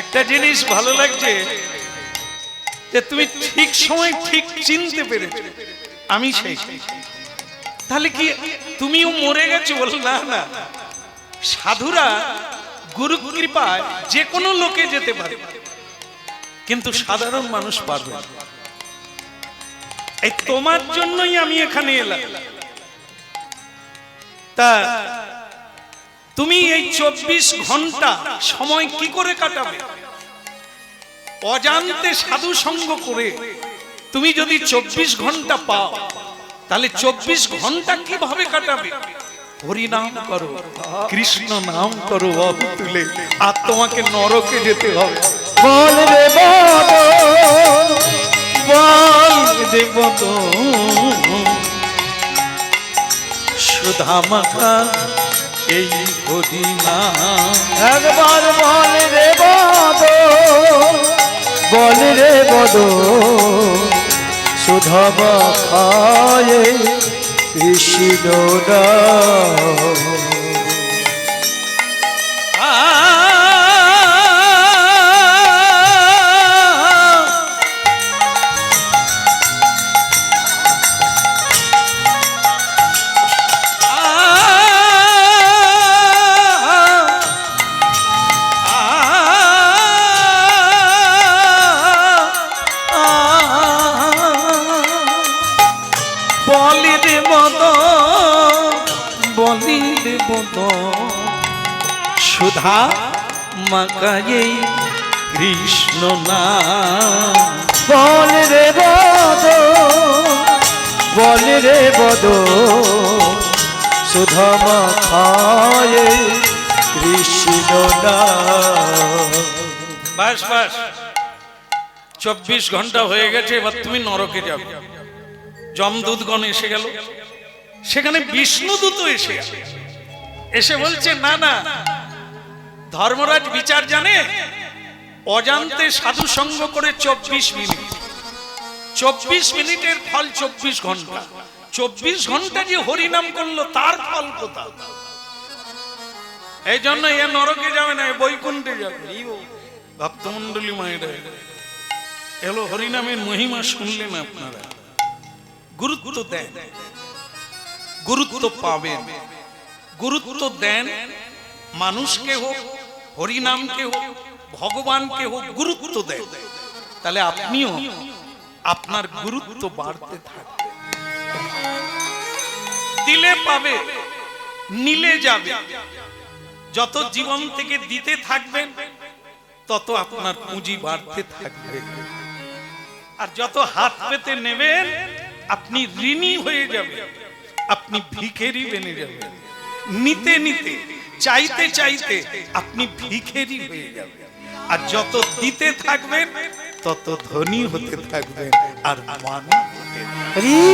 একটা জিনিস ভালো লাগছে যে তুমি ঠিক সময় ঠিক চিনতে পেরেছো আমি সেই। তাহলে কি তুমিও মরে গেছো? বল না না, সাধুরা গুরু কৃপায় যে কোনো লোকে যেতে পারে, কিন্তু সাধারণ মানুষ পারবে না। এই তোমার জন্যই আমি এখানে এলাম। তা তুমি এই 24 ঘন্টা সময় কি করে কাটাবে? অজান্তে সাধু সঙ্গ করে তুমি যদি 24 ঘন্টা পাও, তাহলে 24 ঘন্টা কিভাবে কাটাবে? হরি নাম করো, কৃষ্ণ নাম করো বাহু তুলে, আর তোমাকে নরকে যেতে হবে। বল রে বদ বল দেব তো সুধা মাখা এই হরি নাম। একবার বল রে বদ বল রে বদ সুধা খায়ে কৃষ্ণ নাম। সুধা মাকায়ে কৃষ্ণ নাম। বল রে বদ বল রে বদ সুধা খায়ে কৃষ্ণ নাম। বাস বাস, 24 ঘন্টা হয়ে গেছে, এবার তুমি নরকে যাবে। যমদূতগণ এসে গেল, সেখানে বিষ্ণুদূত এসে বলছে না না, ধর্মরাজ বিচার জানে, অজান্তে সাধু সঙ্গ করে 24 মিনিট, 24 মিনিটের ফল 24 ঘন্টা, 24 ঘন্টা যে হরিনাম করলো তার ফল কোথায়? এই জন্য এ নরকে যাবে না, বৈকুণ্ঠে যাবে। ভক্তমন্ডলী মায়েরা, এলো হরিনামের মহিমা শুনলেন আপনারা, গুরুত্ব দেন, গুরুত্ব পাবেন, গুরুত্ব দেন, মানুষকে হোক, হরিনামকে হোক, ভগবানকে হোক, গুরুত্ব দেন, তাহলে আপনিও আপনার গুরুত্ব বাড়তে থাকবে। দিলে পাবে, নিলে যাবে। যত জীবন থেকে দিতে থাকবেন তত আপনার পুঁজি বাড়তে থাকবে, আর যত হাত পেতে নেবেন আপনি ঋণী হয়ে যাবেন, আপনি ভিখারি বনে যাবেন। নিতে নিতে, চাইতে চাইতে আপনি ভিখারি হয়ে যাবেন, আর যত দিতে থাকবেন তত ধনী হতে থাকবেন, আর মানব হতে থাকবেন।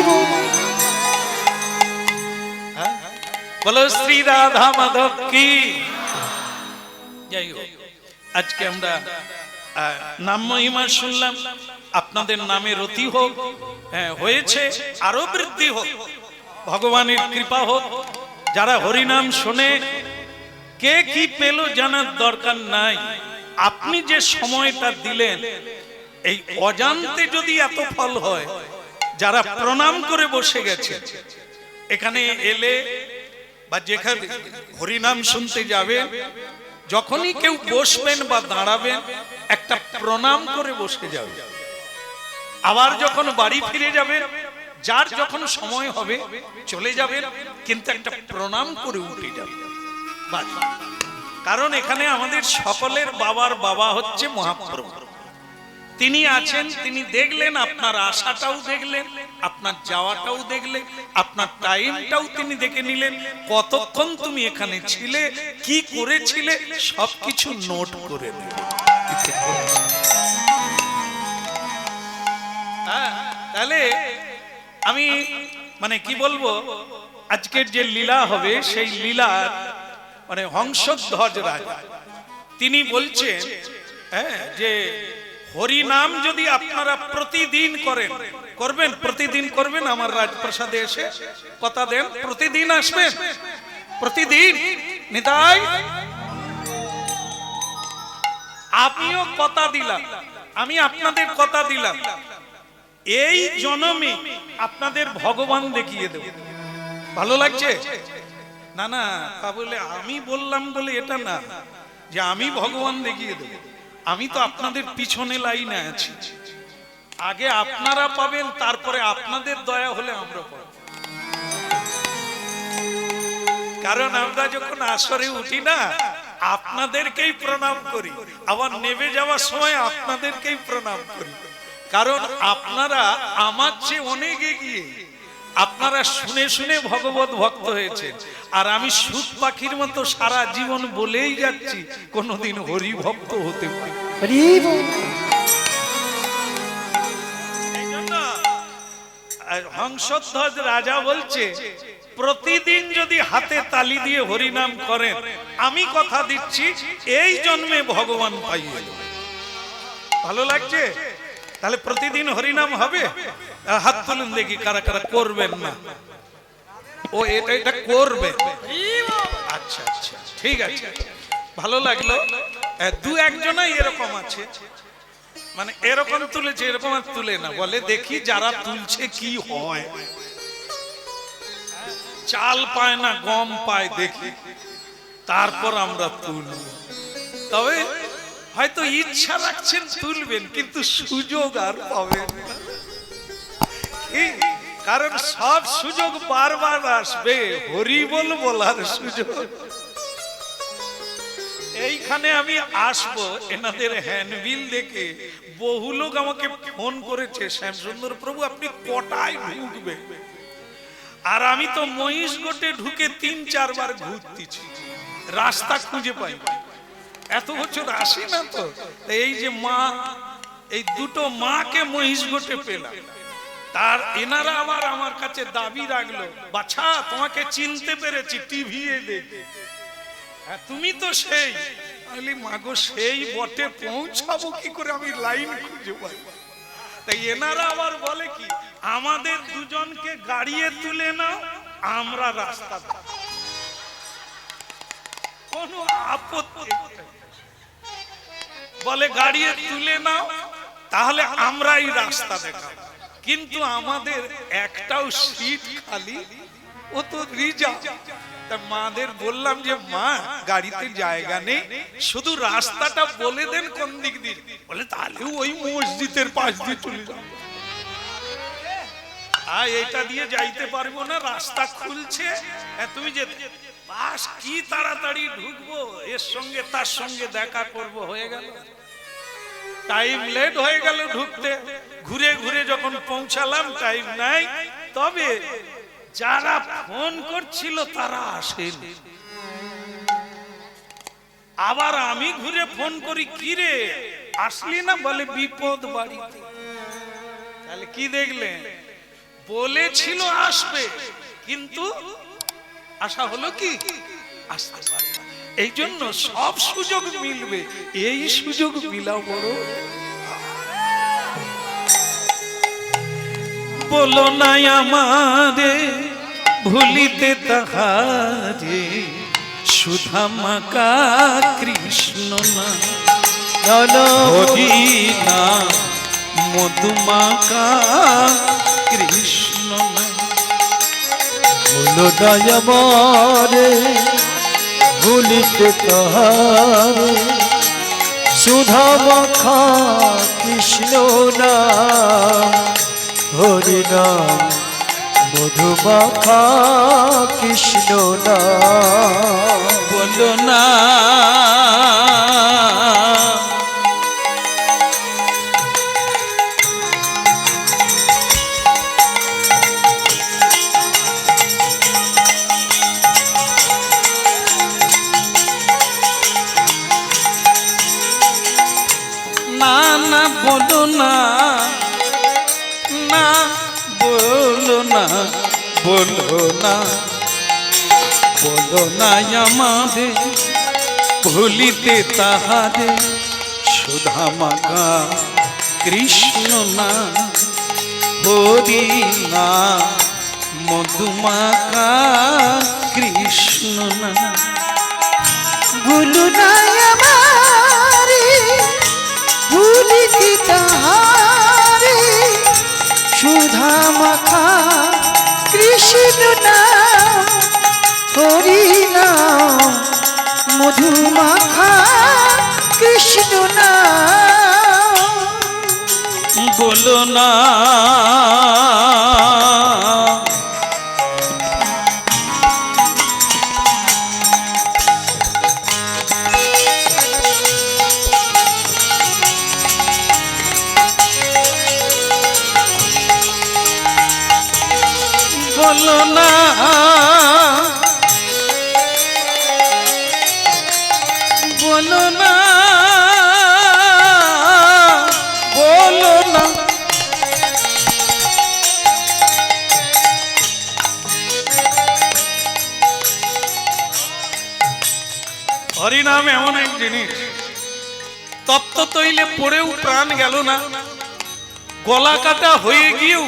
বলো শ্রী রাধা মাধব কি। যাই হোক, আজকে আমরা নাম মহিমা শুনলাম, আপনাদের নামে রতি হোক, হয়েছে, আরো বৃদ্ধি হোক, ভগবানের কৃপা হোক। যারা হরিনাম শোনে, কে কি পেল জানার দরকার নাই, আপনি যে সময়টা দিলেন, এই অজান্তে যদি এত ফল হয়, যারা প্রণাম করে বসে গেছে, এখানে এলে বা যেখানে হরিনাম শুনতে যাবে, যখনই কেউ বসবেন বা দাঁড়াবেন, একটা প্রণাম করে বসে যাবে। আবার যখন বাড়ি ফিরে যাবেন, যার যখন সময় হবে চলে যাবেন, কিন্তু একটা প্রণাম করে উঠে যাবেন। কারণ এখানে আমাদের সকলের বাবার বাবা হচ্ছে মহাপ্রভু। তিনি আছেন, তিনি দেখলেন, আপনার আশাটাও দেখলেন, আপনার যাওয়াটাও দেখলেন, আপনার টাইমটাও তিনি দেখে নিলেন, কতক্ষণ তুমি এখানে ছিলে, কি করেছিলে, সবকিছু নোট করে নিলেন। তাহলে আমি মানে কি বলবো, আজকের যে লীলা হবে, সেই লীলার মানে হংসধ্বজ রাজা তিনি বলছেন, যে হরিনাম যদি আপনারা প্রতিদিন করেন, করবেন, প্রতিদিন করবেন, আমার রাজপ্রাসাদে এসে কথা দেন, প্রতিদিন আসবেন, প্রতিদিন। নিতাই, আমিও কথা দিলাম, আমি আপনাদের কথা দিলাম, এই জন্মে আপনাদের ভগবান দেখিয়ে দেব। ভালো লাগছে? না না, তা বলে আমি বললাম বলে এটা না যে আমি ভগবান দেখিয়ে দেব। আমি তো আপনাদের পিছনে লাইনে আছি, আগে আপনারা পাবেন, তারপরে আপনাদের দয়া হলে আমরা পাবো। কারণ আমরা যখন আসরে উঠি না, আপনাদেরকেই প্রণাম করি, আবার নেমে যাওয়ার সময় আপনাদেরকেই প্রণাম করি। কারণ আপনারা আমার চেয়ে অনেক এগিয়ে, আপনারা শুনে শুনে ভগবত ভক্ত হয়েছে, আর আমি সুখ পাখির মতো সারা জীবন বলেই যাচ্ছি কোনদিন হরি ভক্ত হতে পারি। হংসধ্বজ রাজা বলছে, প্রতিদিন যদি হাতে তালি দিয়ে হরিনাম করেন, আমি কথা দিচ্ছি এই জন্মে ভগবান পাইয়ে। ভালো লাগছে? তাহলে প্রতিদিন হরিনাম হবে। হাত তুলুন দেখি কারা কারা করবেন না। ও এটা করবে, আচ্ছা আচ্ছা, ঠিক আছে, ভালো লাগলো। দু একজনাই এরকম আছে, মানে এরকম তুলেছে, এরকম আর তুলে না, বলে দেখি যারা তুলছে কি হয়। চাল পায় না, গম পায়, দেখি তারপর আমরা তুলব। তবে হয়তো ইচ্ছা রাখছেন তুলবেন, কিন্তু সুযোগ আর পাবেন না। কারণ সব সুযোগ বারবার আসবে, হরি বল বলার সুযোগ। এইখানে আমি আসবো, এনাদের হ্যান্ডবিল দেখে বহু লোক আমাকে ফোন করেছে, শ্যামসুন্দর প্রভু আপনি কটায় ঢুকবে? আর আমি তো মহিষগড়ে ঢুকে 3-4 বার ঘুরতেছি, রাস্তা খুঁজে পাই। এত বছর আসি না তো, এই যে মা, এই দুটো মাকে মহিষগড়ে পেলাম, তার এনারা আবার আমার কাছে দাবি রাখলো, বাছা তোমাকে চিনতে পেরেছি টিভি দেখে, তুমি তো সেই। আমি মাগো সেই বটে, পৌঁছাবো কি করে, আমি লাইন খুঁজে পাই। তাই এনারা আবার বলে কি, আমাদের দুজনকে গাড়িয়ে তুলে নাও, আমরা রাস্তা কোনো আপত্তি, বলে গাড়িয়ে তুলে নাও তাহলে আমরাই রাস্তা দেখাবো, কিন্তু আমাদের একটাও সিট খালি, ও তো রিজার্ভ। তা মাদের বললাম যে মা গাড়িতে জায়গা নেই, শুধু রাস্তাটা বলে দেন কোন দিক দিয়ে। বলে তাহলে ওই মসজিদের পাশ দিয়ে চলে যাবো, আর এটা দিয়ে যাইতে পারবো না, রাস্তা খুলছে, তুমি যে বাস কি তাড়াতাড়ি ঢুকবো, এর সঙ্গে তার সঙ্গে দেখা করব, হয়ে গেল টাইম লেট হয়ে গেল ঢুকতে। ঘুরে ঘুরে যখন পৌঁছালাম টাইম নাই, তবে যারা ফোন করছিল তারা আসেনি। আবার আমি ঘুরে ফোন করি, কি রে আসলি না, বলে বিপদ বাড়িতে। তাহলে কি দেখলেন, বলেছিল আসবে কিন্তু আশা হলো কি আসতে পারে না। এই জন্য সব সুযোগ মিলবে, এই সুযোগ মিলা বড়। বলো না আমারে ভুলিতে তাহারে, সুধা মাকা কৃষ্ণ না, হরি না মধুমাকা কৃষ্ণ না। বলো না আমারে ভুলিতে তাহারে, সুধা মাখা কৃষ্ণ নাম, হরি নাম মধুমাখা কৃষ্ণ নাম। বলো না না বলো না, না বলো না, বলো না, বলো না আমাদের ভুলিতে তাহারে, সুধা মাখা কৃষ্ণ না, হরি না মধুমাখা কৃষ্ণ না। বলো না আমারে ভুলিতে তাহারে, সুধা মাখা কৃষ্ণ নাম, হরি নাম মধুমাখা কৃষ্ণ নাম। বলো না বলো না, বলো না, বলো না। হরিনাম এমন এক জিনিস, তপ্ত তৈলে পড়েও প্রাণ গেল না, গলা কাটা হয়ে গিয়েও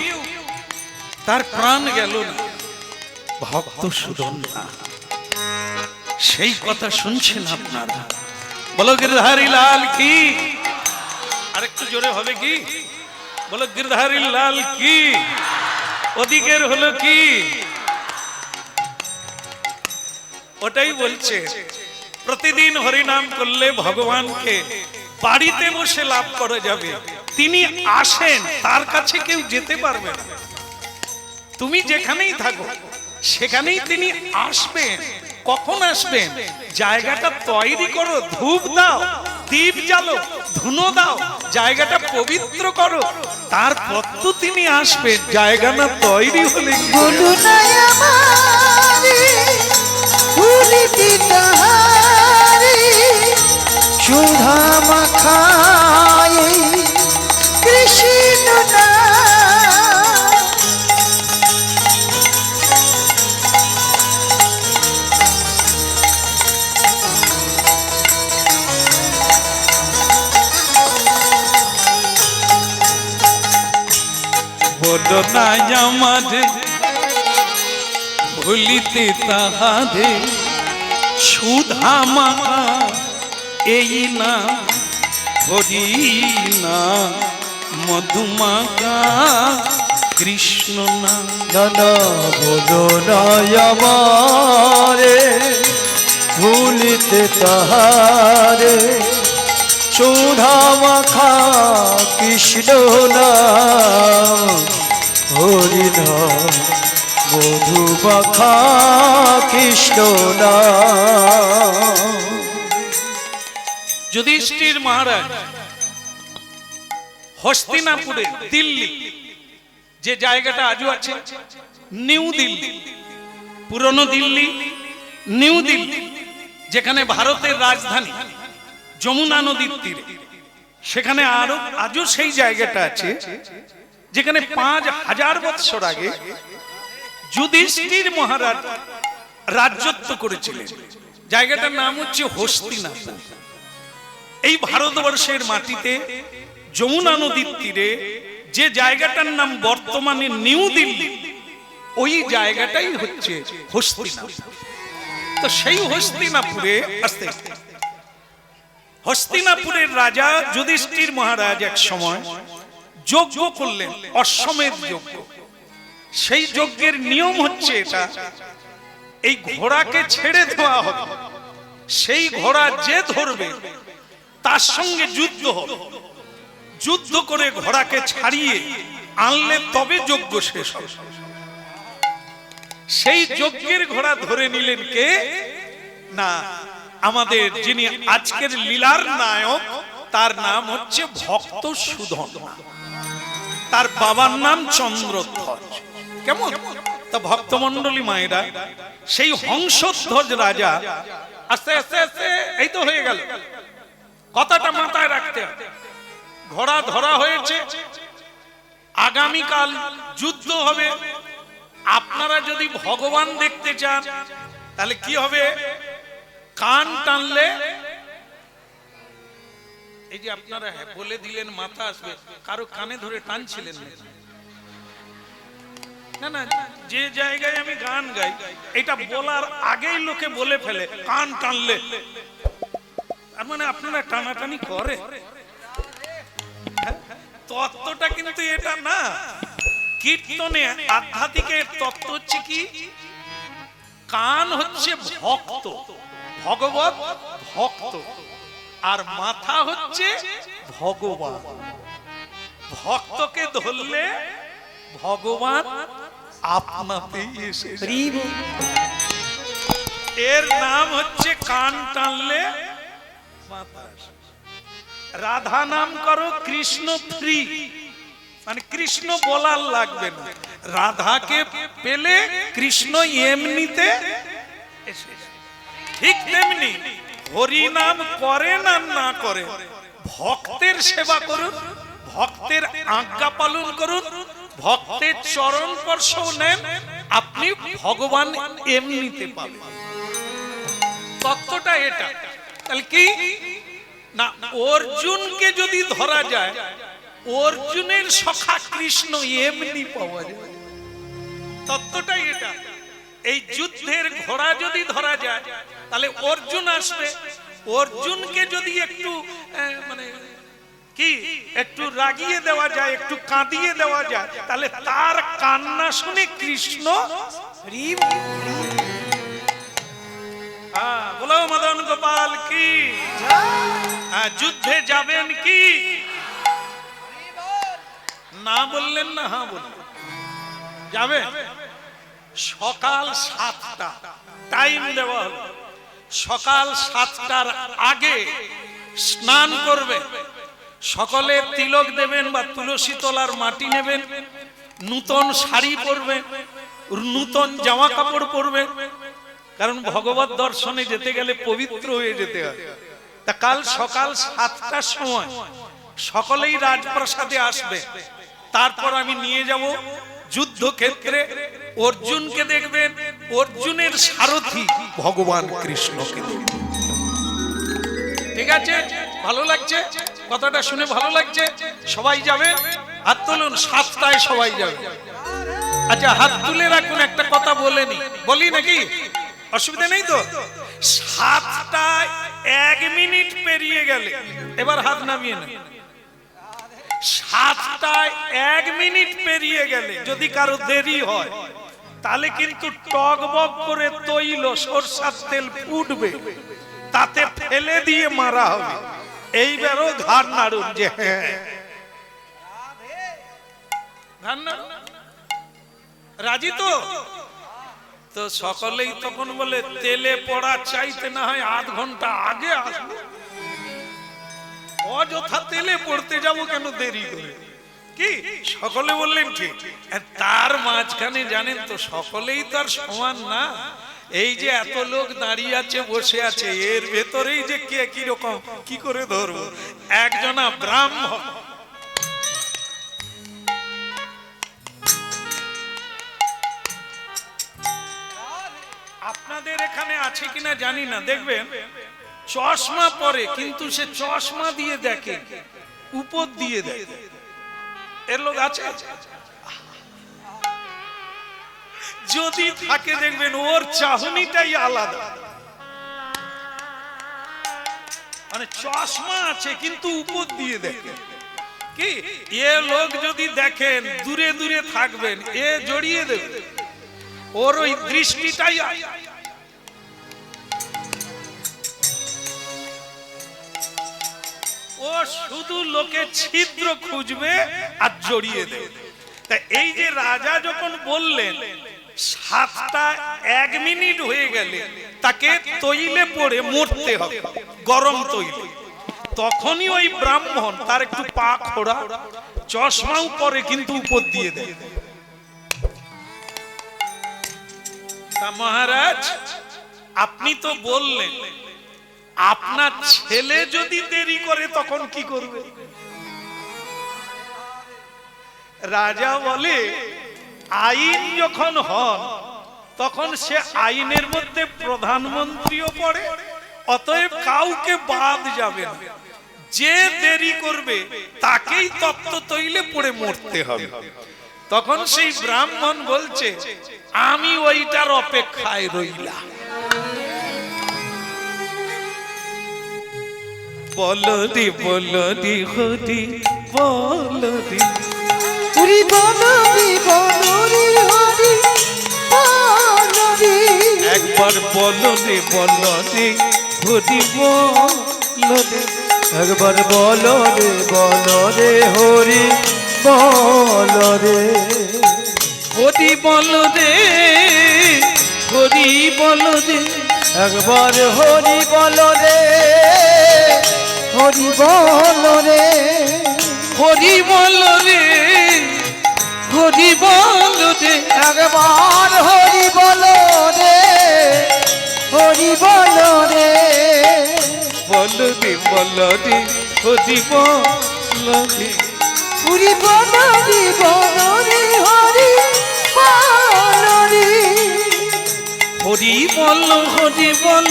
তার প্রাণ গেল না, ভক্ত সুদন না। সেই কথা শুনছেন আপনারা, বলো গিরধারী লাল কি, আরেকটু জোরে হবে কি, বলো গিরধারী লাল কি। ওদিকের হলো কি, ওটাই বলছে প্রতিদিন হরিনাম করলে ভগবানকে বাড়িতে বসে লাভ করা যাবে। তিনি আসেন, তার কাছে কেউ যেতে পারবে না। তুমি যেখানেই থাকো সেখানেই তিনি আসবেন। কখন আসবেন? জায়গাটা তৈরি করো, ধূপ দাও, দীপ জ্বালো, ধুনো দাও, জায়গাটা পবিত্র করো, তারপর তো তিনি আসবেন। জায়গা না তৈরি হলে বলো না আমারে ভুলিতে তাহারে, সুধা মাখা কৃষ্ণ নাম, বেদনায় আমার ভুলিতে তাহারে সুধা মাখা এই না হরি না মধুমাখা কৃষ্ণ না। নানা বলো নাই আমারে ভুলিতে তাহারে সুধা মাখা কৃষ্ণ নাম হরি নাম মধু মাখা কৃষ্ণ নাম। যুধিষ্ঠির মহারাজ হস্তিনাপুরে দিল্লি যে জায়গাটা আজও আছে নিউ দিল্লি, পুরনো দিল্লি, নিউ দিল্লি, যেখানে ভারতের রাজধানী যমুনা নদীর তীরে, সেখানে আরো আজও সেই জায়গাটা আছে যেখানে 5000 বছর আগে যুধিষ্ঠির মহারাজ রাজত্ব করেছিলেন। জায়গাটার নাম হচ্ছে হস্তিনাপুর। এই ভারতবর্ষের মাটিতে যমুনা নদীর তীরে যে জায়গাটার নাম বর্তমানে নিউ দিল্লি, ওই জায়গাটাই হচ্ছে হস্তিনাপুর। তো সেই হস্তিনাপুরে আস্তে আস্তে হস্তিনাপুরের রাজা যুধিষ্ঠির মহারাজ এক সময় যজ্ঞ করলেন, অশ্বমেধ যজ্ঞ। সেই যজ্ঞের নিয়ম হচ্ছে এটা, এই ঘোড়াকে ছেড়ে দেওয়া হবে, সেই ঘোড়া যে ধরবে তার সঙ্গে যুদ্ধ হবে, যুদ্ধ করে ঘোড়াকে ছাড়িয়ে আনলে তবে যজ্ঞ শেষ হবে। সেই যজ্ঞের ঘোড়া ধরে নিলেন কে না, আমাদের যিনি আজকের লীলার নায়ক, তার নাম হচ্ছে ভক্ত সুধন্মা, তার বাবার নাম চন্দ্রধ্বজ। কেমন? তা ভক্তমন্ডলী মায়েরা, সেই হংসধ্বজ রাজা আস্তে আস্তে আস্তে এই তো হয়ে গেল, কথাটা মাথায় রাখতে হবে। ঘোড়া ধরা হয়েছে, আগামীকাল যুদ্ধ হবে। আপনারা যদি ভগবান দেখতে চান তাহলে কি হবে? কান টানলে, এই যে আপনারা বলে দিলেন মাথা আসবে, কারো কানে ধরে টানছিলেন না? না, যে জায়গায় আমি গান গাই এটা বলার আগেই লোকে বলে ফেলে কান টানলে, তার মানে আপনারা টানাটানি করে। তত্ত্বটা কিন্তু এটা না। কীর্তনে আধ্যাত্মিকের তত্ত্ব হচ্ছে কি? কান হচ্ছে ভক্ত, ভগবত ভক্ত, আর মাথা হচ্ছে ভগবান। ভক্তকে ধরলে ভগবান আপনাতেই এসে, এর নাম হচ্ছে কান টানলে মাথা। রাধা নাম করো, কৃষ্ণ ফ্রি, মানে কৃষ্ণ বলার লাগবে না। রাধাকে পেলে কৃষ্ণ এমনিতে এসে। ঠিক তেমনি হরি নাম করেন আর না করেন, ভক্তের সেবা করুন, ভক্তের আজ্ঞা পালন করুন, ভক্তের চরণ স্পর্শ নেন, আপনি ভগবান এমনিতে পাবেন। তত্ত্বটা এটা। তাহলে কি না, অর্জুনকে যদি ধরা যায়, অর্জুনের সখা কৃষ্ণ এমনি পাওয়া যায়। তত্ত্বটাই এটা। এই যুদ্ধের ঘোড়া যদি ধরা যায় তাহলে অর্জুন আসবে। অর্জুনকে যদি একটু মানে কি একটু রাগিয়ে দেওয়া যায়, একটু কাঁদিয়ে দেওয়া যায়, তাহলে তার কান্না শুনে কৃষ্ণ বলো মদন গোপাল কি, যুদ্ধে যাবেন কি? না বললেন না, হ্যাঁ বললেন যাবে। সকাল 7টা টাইম দেওয়া হলো, সকাল 7টার আগে স্নান করবে, সকলে তিলক দেবেন বা তুলসী তলার মাটি নেবেন, নূতন শাড়ি পরবেন, নূতন জামা কাপড় পরবেন, কারণ ভগবত দর্শনে যেতে গেলে পবিত্র হয়ে যেতে হয়। তা কাল সকাল 7টার সময় সকলেই রাজপ্রাসাদে আসবে। তারপর আমি নিয়ে যাব যুদ্ধক্ষেত্রে, অর্জুনকে দেখবেন, অর্জুনের সারথি ভগবান কৃষ্ণকে দেখবেন। ঠিক আছে? ভালো লাগছে? কথাটা শুনে ভালো লাগছে? সবাই যাবে, হাত তুলুন। 7 সাতটায় সবাই যাবে। আচ্ছা হাত তুলে রাখুন, একটা কথা বলেনি, বলি নাকি? অসুবিধা নেই তো? 7টায় 1 মিনিট পেরিয়ে গেলে, এবার হাত নামিয়ে না, 7টায় 1 মিনিট পেরিয়ে গেলে যদি কারো দেরি হয়, তাহলে কিন্তু টকবক করে তৈল সরষার তেল ফুটবে, তাতে ফেলে দিয়ে মারা হবে। এইবারও ঘাড় নাড়ুন যে হ্যাঁ, ঘাড় নাড়ুন। রাজি তো? তো সকলেই তখন বলে তেলে পড়া চাইতে না হয় আধ ঘন্টা আগে আসবো, অযথা তেলে পড়তে যাব কেন দেরি করে, কি? সকলে বললেন ঠিক। তার মাঝখানে জানেন তো সকলেই তো আর সমান না। এই যে এত লোক দাঁড়িয়ে আছে বসে আছে, এর ভেতরেই যে কে কি রকম কি করে ধরবো। একজনা ব্রাহ্মণ, আপনাদের এখানে আছে কিনা জানি না, দেখবেন চশমা পরে কিন্তু সে চশমা দিয়ে দেখে, উপর দিয়ে দেখে। এর লোক আছে? যদি থাকে দেখবেন ওর চাহনিটাই আলাদা, মানে চশমা আছে কিন্তু উপর দিয়ে দেখে। কি এ লোক যদি দেখেন দূরে দূরে থাকবেন, এ জড়িয়ে দেবে, ওর ওই দৃষ্টিটাই। ও শুধু লোকে ছিদ্র খুঁজবে আর জড়িয়ে দেবে। তা এই যে রাজা যখন বললেন 7টা 1 মিনিট হয়ে গেলে তাকে তৈলে পড়ে মরতে হবে, গরম তৈলে, তখনই ওই ব্রাহ্মণ তার একটু পা খোড়া, চশমাও পরে কিন্তু উপর দিয়ে দেয়। তা মহারাজ আপনি তো বললেন আপনার ছেলে যদি দেরি করে তখন কি করবে? রাজা বলে আইন যখন হন তখন সে আইনের মধ্যে প্রধানমন্ত্রীও পড়ে, অতএব কাউকে বাদ যাবে না। যে দেরি করবে তাকেই তপ্ত তৈলে পড়ে মরতে হবে। তখন সেই ব্রাহ্মণ বলছে আমি ওইটার অপেক্ষায় রইলাম। বলদি বলদি হদি বলদি, উরি বলদি বলদি হরি বলদি, একবার বলদি বলদি হদি বলদি, একবার বলো রে হরি বলো রে, হরি বলদে হরি বলদে, একবার হরি বলো রে হরি বলো রে, হরি বলদে হরি বলদে, একবার হরি বলো রে হরি বলো রে, বলদে বলদে হরি বলদে, হরি বলো রে হরি বলো রে, হরি বল হরি বল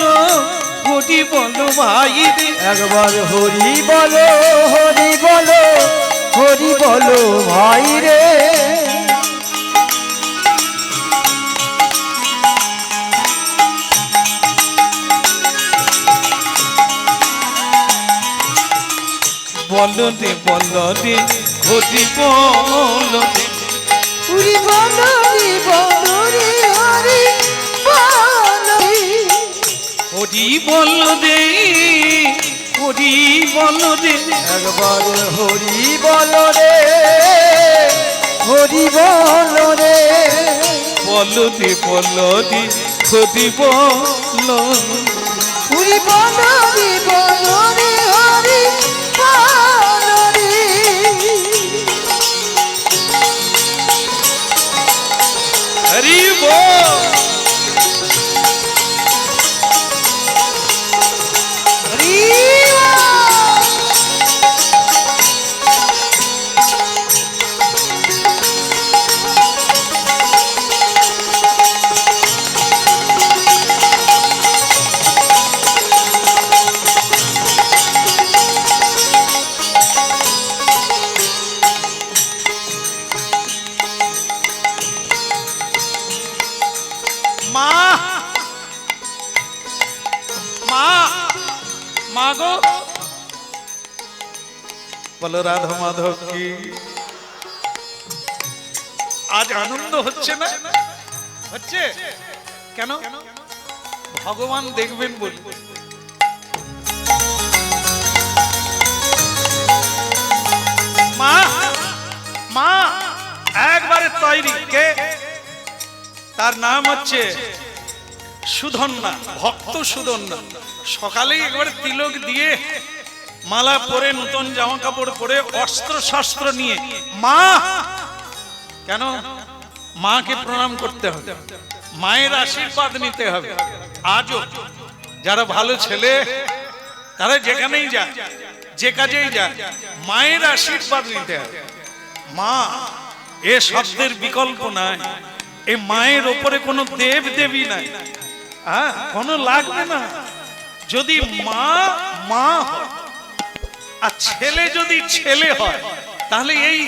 হরি বল ভাই রে, একবার হরি বলো হরি বলো হরি বলো ভাই রে, বলদে বলদে হরি বলদে, হরি বলো রে হরি বলো রে, হরি বলদে হরি বলদে, একবার হরি বলো রে হরি বলো রে, বলদে বলদে হরি বল, হরি বলো রে হরি বলো রে, হরি বল, হরি গো, বলো রাধা মাধব কি। আজ আনন্দ হচ্ছে না? হচ্ছে কেন? ভগবান দেখবেন বলি। মা মা একবারে তৈরি। কে? তার নাম হচ্ছে সুধন্যা, ভক্ত সুধন্যা। সকালেই একবারে তিলক দিয়ে মালা পরে নতুন জামা কাপড় পরে অস্ত্র শস্ত্র নিয়ে মা। কেন? মাকে প্রণাম করতে হবে, মায়ের আশীর্বাদ নিতে হবে। আজও যারা ভালো ছেলে তারা যেখানেই যায়, যে কাজেই যায়, মায়ের আশীর্বাদ নিতে হবে। মা এ শব্দের বিকল্প নাই। এই মায়ের ওপরে কোনো দেব দেবী নাই, হ্যাঁ, কোনো লাগবে না। যদি মা মা হয় আর ছেলে যদি ছেলে হয়, তাহলে এই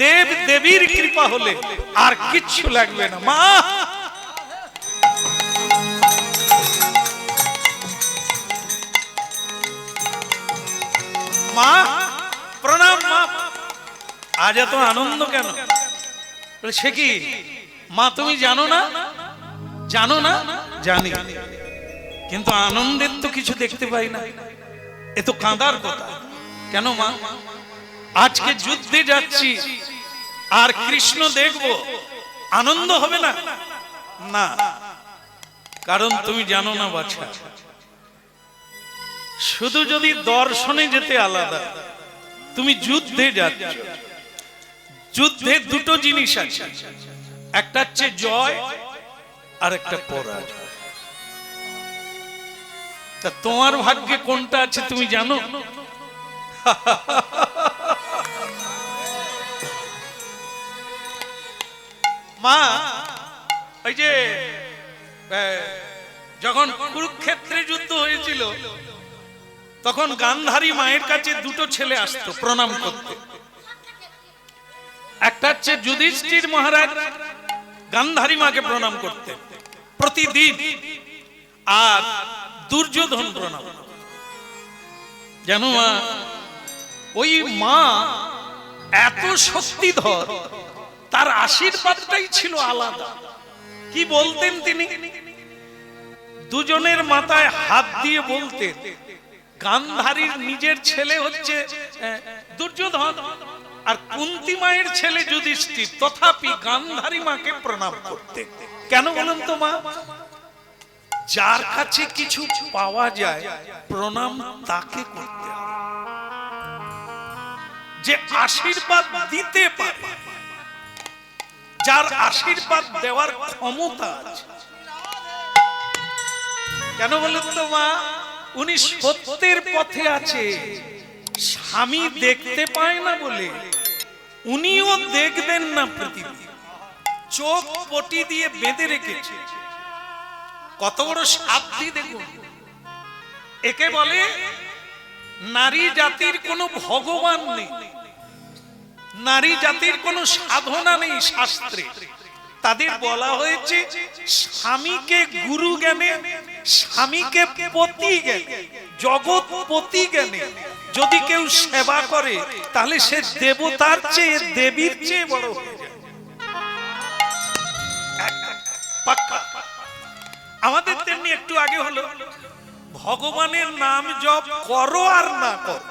দেব দেবীর কৃপা হলে আর কিচ্ছু লাগবে না। মা মা প্রণাম। মা আজ এত আনন্দ কেন? সে কি মা তুমি জানো না? জানো না? জানি, কিন্তু আনন্দের তো কিছু দেখতে পাই না। এ তো কাঁদার কথা। কেন মা? আজকে যুদ্ধে যাচ্ছি আর কৃষ্ণ দেখব, আনন্দ হবে না? না, কারণ তুমি জানো না বাছা, শুধু যদি দর্শনে যেতে আলাদা, তুমি যুদ্ধে যাচ্ছ। যুদ্ধে দুটো জিনিস আছে, একটা হচ্ছে জয় আর একটা পরাজয়। তা তোমার ভাগ্যে কোনটা আছে তুমি জানো? মা ওই যে যখন কুরুক্ষেত্রে যুদ্ধ হয়েছিল, তখন গান্ধারী মায়ের কাছে দুটো ছেলে আসতো প্রণাম করতে। একটা হচ্ছে যুধিষ্ঠির মহারাজ গান্ধারী মাকে প্রণাম করতে প্রতিদিন, আর দুর্যোধন প্রণাম। জানো মা, ওই মা এত শক্তিধর, তার আশীর্বাদটাই ছিল আলাদা। কি বলতেন তিনি? দুজনের মাথায় হাত দিয়ে বলতেন, গান্ধারীর নিজের ছেলে হচ্ছে দুর্যোধন আর কুন্তী মায়ের ছেলে যুধিষ্ঠির, তথাপি গান্ধারী মাকে প্রণাম করতে। কেন বলেন তো মা? যার কাছে কিছু পাওয়া যায় প্রণাম তাকে করতে হবে, যে আশীর্বাদ দিতে পারে, যার আশীর্বাদ দেওয়ার ক্ষমতা আছে। কেন বলেন তো মা? উনি সত্যের পথে আছে, স্বামী দেখতে পায় না বলে উনিও দেখবেন না প্রতিদিন, চোখ পটি দিয়ে বেঁধে রেখেছে। কত বড় সাধ্যি দেখুন। একে বলে নারী জাতির কোনো ভগবান নেই, নারী জাতির কোনো সাধনা নেই শাস্ত্রে। তাদের বলা হয়েছে স্বামীকে গুরু জ্ঞানে, স্বামীকে পতি জ্ঞানে, জগৎপতি জ্ঞানে যদি কেউ সেবা করে, তাহলে সে দেবতার চেয়ে, দেবীর চেয়ে বড় হয়ে যায়। পাক্কা। আমাদের তেমনি একটু আগে হলো, ভগবানের নাম জপ করো আর না করো,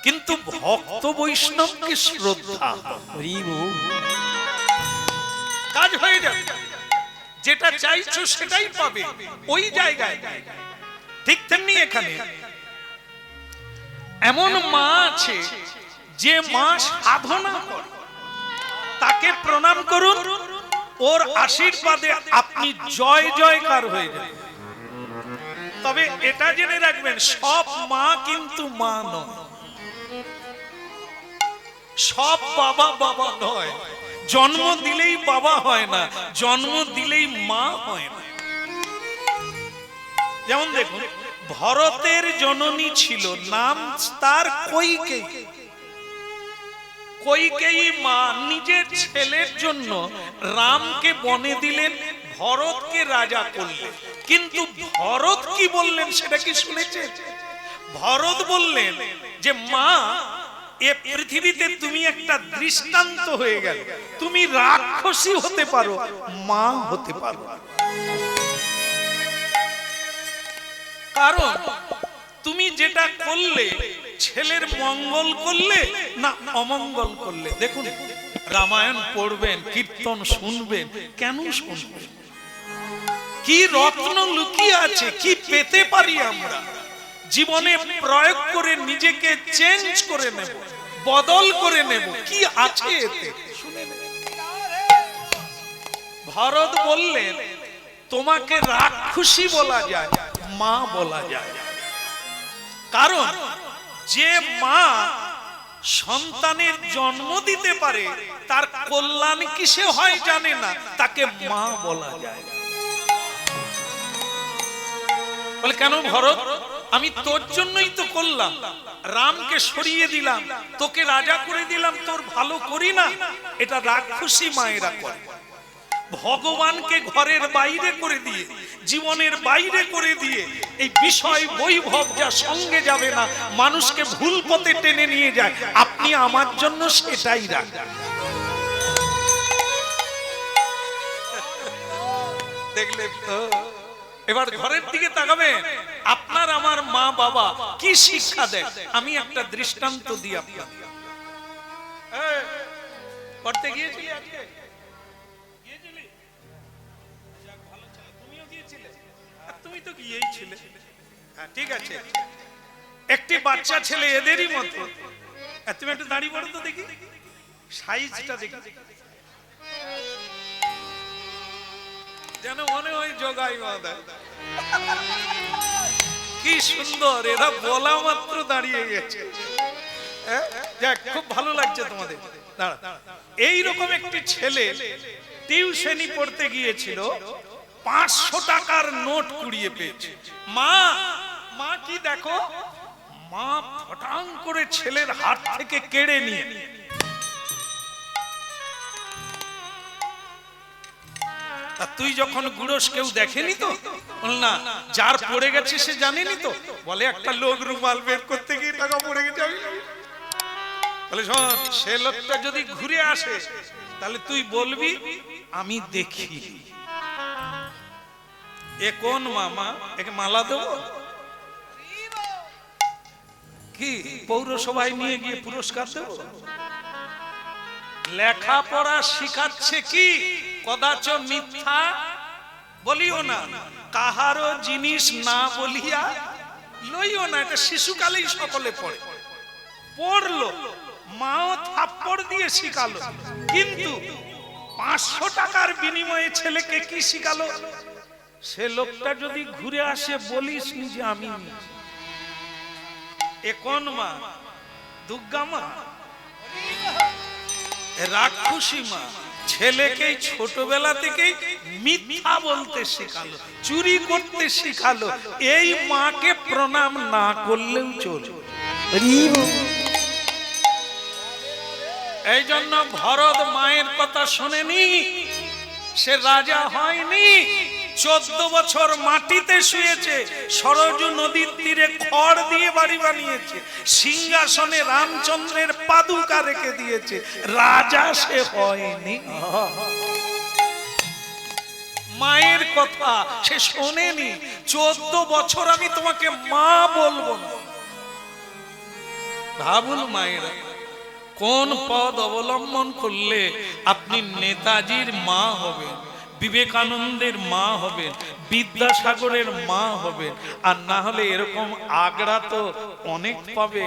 কিন্তু ভক্ত বৈষ্ণবকে শ্রদ্ধা, কাজ হয়ে যাবে। যেটা চাইছো সেটাই পাবে ওই জায়গায়। ঠিক তেমনি এখানে এমন মা আছে যে মা সাধনা করে, তাকে প্রণাম করুন, ওর আশীর্বাদে আপনি জয় জয়কার হয়ে যাবেন। তবে এটা জেনে রাখবেন, সব মা কিন্তু মা নয়, সব বাবা বাবা নয়। জন্ম দিলেই বাবা হয় না, জন্ম দিলেই মা হয় না। যেমন দেখুন, ভরতের জননী ছিল, নাম তার কৈকেয়ী। কৈকেয়ী মা নিজের ছেলের জন্য রামকে বনে দিলেন, ভরতকে রাজা করলেন। কিন্তু ভরত কি বললেন সেটা কি শুনেছেন? ভরত বললেন যে মা, এ পৃথিবীতে তুমি একটা দৃষ্টান্ত হয়ে গেল। তুমি রাক্ষসী হতে পারো, মা হতে পারো। কারণ তুমি যেটা করলে, ছেলের মঙ্গল করলে না অমঙ্গল করলে। দেখুন, রামায়ণ পড়বেন, কীর্তন শুনবেন, কেন শুনবেন? কি রত্ন লুকিয়ে আছে, কি পেতে পারি আমরা জীবনে প্রয়োগ করে নিজেকে চেঞ্জ করে নেব, বদল করে নেব, কি আছে এতে? ভরত বললেন তোমাকে রাক্ষসী বলা যায়, মা বলা যায়। কারণ যে মা সন্তানের জন্ম দিতে পারে, তার কল্যাণ কিসে হয় জানে না, তাকে মা বলা যায়। বলে কেন ভরত? আমি তোর জন্যই তো করলাম, রামকে সরিয়ে দিলাম, তোকে রাজা করে দিলাম, তোর ভালো করি না? এটা রাক্ষসী মায়েরা করে। ভগবানকে ঘরের বাইরে করে দিয়ে, জীবনের বাইরে করে দিয়ে, এই বিষয় বৈভব যা সঙ্গে যাবে না, মানুষকে ভুল পথে টেনে নিয়ে যায়, আপনি আমার জন্য সেটাই রাখেন। দেখলে তো? এবার ঘরের দিকে তাকাবে, আপনার আমার মা বাবা কি শিক্ষা দেয়, আমি একটা দৃষ্টান্ত দিই আপনাকে। পড়তে গিয়েছিলি আজকে? গিয়েছিলি? ভালো ছিল, তুমিও গিয়েছিলে? তুমি তো গিয়েই ছিলে। হ্যাঁ ঠিক আছে। একটি বাচ্চা ছেলে এদেরই মতো, তুমি একটু দাঁড়িয়ে পড়ো তো দেখি, সাইজটা দেখি, যেন মনে হয় জগাই মাদায়। কি সুন্দর, এরা বলা মাত্র দাঁড়িয়ে গেছে। খুব ভালো লাগছে তোমাদের। এইরকম একটি ছেলে টিউশনি পড়তে গিয়েছিল, 500 টাকার নোট কুড়িয়ে পেয়েছে। মা কি দেখো, মা ফটাং করে ছেলের হাত থেকে কেড়ে নিয়ে, তুই যখন গুড়োস কেউ দেখেনি তো? না, যার পড়ে গেছে সে জানেনি তো? বলে একটা লোক রুমাল বের করতে গিয়ে টাকা পড়ে গেছে। বলে শোন, সে লোকটা যদি ঘুরে আসে তাহলে তুই বলবি আমি দেখি। এ কোন মামা, একে মালা দেবো? কি পৌরসভায় নিয়ে গিয়ে পুরস্কার দেবো? লেখাপড়া শিখাচ্ছে কি? কদাচ মিথ্যা বলিও না, কাহারও জিনিস না বলিয়া লইও না। এটা শিশুকালেই সকলে পড়ে। পড়লো, মাও থাপ্পড় দিয়ে শিখালো, কিন্তু 500 টাকার বিনিময়ে ছেলেকে কি শিখালো? সে লোকটা যদি ঘুরে আসে বলিস নিজে আমি। এ কোন মা? দুর্গা মা, রাক্ষসী মা। ছেলেকে ছোটবেলা থেকে মিথ্যা বলতে শেখালো, চুরি করতে শেখালো। এই মাকে প্রণাম না করলেও চলে। এই জন্য ভরত মায়ের কথা শোনেনি, সে রাজা হয়নি। 14 বছর মাটিতে শুয়েছে, সরজু নদীর তীরে খড় দিয়ে বাড়ি বানিয়েছে, সিংহাসনে রামচন্দ্রের পাদুকা রেখে দিয়েছে, রাজা সে হয়নি। মায়ের কথা সে শোনেনি। 14 বছর আমি তোমাকে মা বলবো না। ভাবুন মায়েরা, কোন পদ অবলম্বন করলে আপনি নেতাজির মা হবেন, বিবেকানন্দের মা হবেন, বিদ্যাসাগরের মা হবেন। আর না হলে এরকম আগড়া তো অনেক পাবে,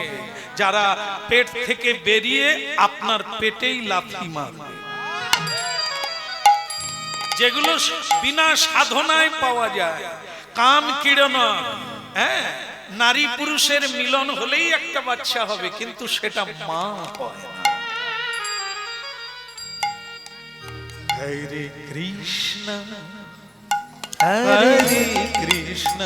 যারা পেট থেকে বেরিয়ে আপনার পেটেই লাথি মারবে, যেগুলো বিনা সাধনায় পাওয়া যায়। কাম কিরণ, হ্যাঁ, নারী পুরুষের মিলন হলেই একটা বাচ্চা হবে, কিন্তু সেটা মা হয় না। হরে কৃষ্ণ হরে কৃষ্ণ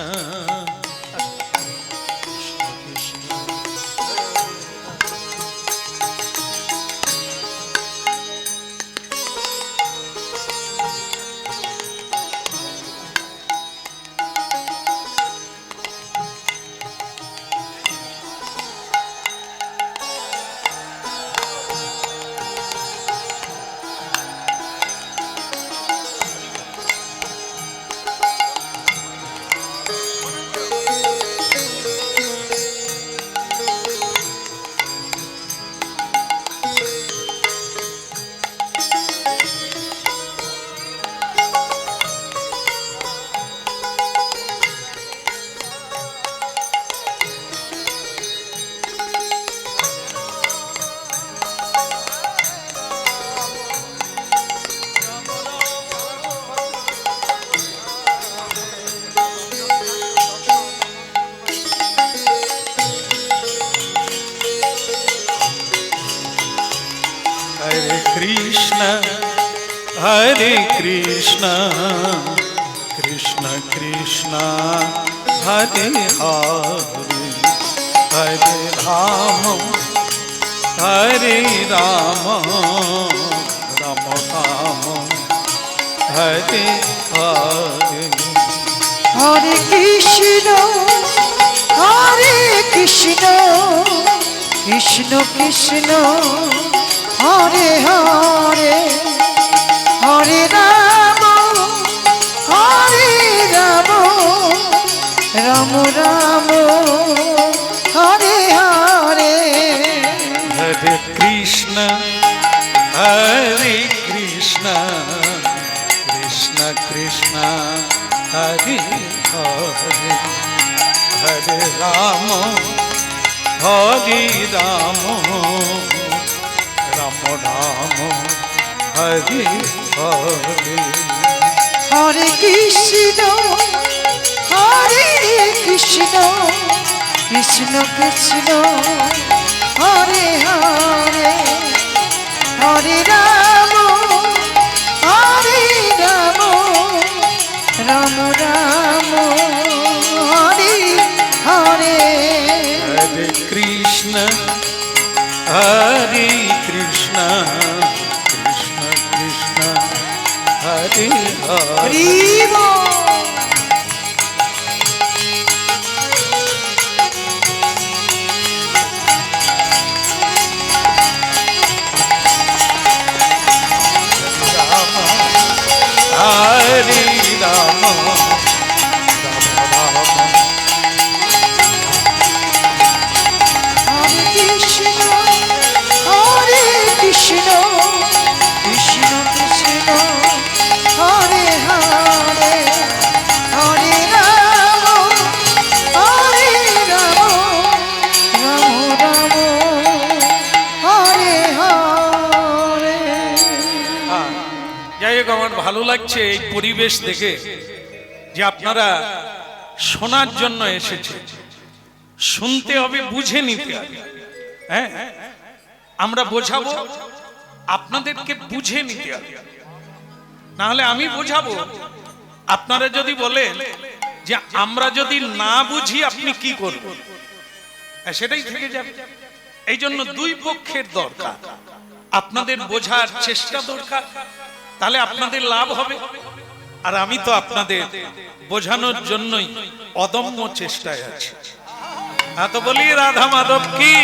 হরে কৃষ্ণ কৃষ্ণ কৃষ্ণ হরে হরে হরে রাম হরে রাম রাম রাম হরে হরে হরে কৃষ্ণ কৃষ্ণ কৃষ্ণ হরে হরে হরে রাম রাম রাম হরে হরে হরে কৃষ্ণ কৃষ্ণ কৃষ্ণ হরে হরে হরে রাম রাম রাম হরে হরে হরে কৃষ্ণ কৃষ্ণ কৃষ্ণ হরে হরে হরে রাম রাম রাম হরে হরে হরে কৃষ্ণ কৃষ্ণ কৃষ্ণ হরে হরে হরি বল। হরে রাম রাম রাম হরে কৃষ্ণ কৃষ্ণ কৃষ্ণ হরে হরে হরে রাম রাম রাম হরে হরে। যাই হোক, আমার ভালো লাগছে এই পরিবেশ দেখে যে আপনারা শোনার জন্য এসেছে। শুনতে হবে, বুঝে নিতে হবে। হ্যাঁ, আমরা বোঝাবো, আপনাদেরকে বুঝে নিতে হবে। না হলে আমি বোঝাবো, আপনারা যদি বলেন যে আমরা যদি না বুঝি আপনি কি করবেন, সেটাই থেকে যাবে। এই জন্য দুই পক্ষের দরকার। আপনাদের বোঝার চেষ্টা দরকার, তাহলে আপনাদের লাভ হবে। আর আমি তো আপনাদের বোঝানোর জন্যই অদম্য চেষ্টায় আছি। তো বলি রাধা মাধব কি।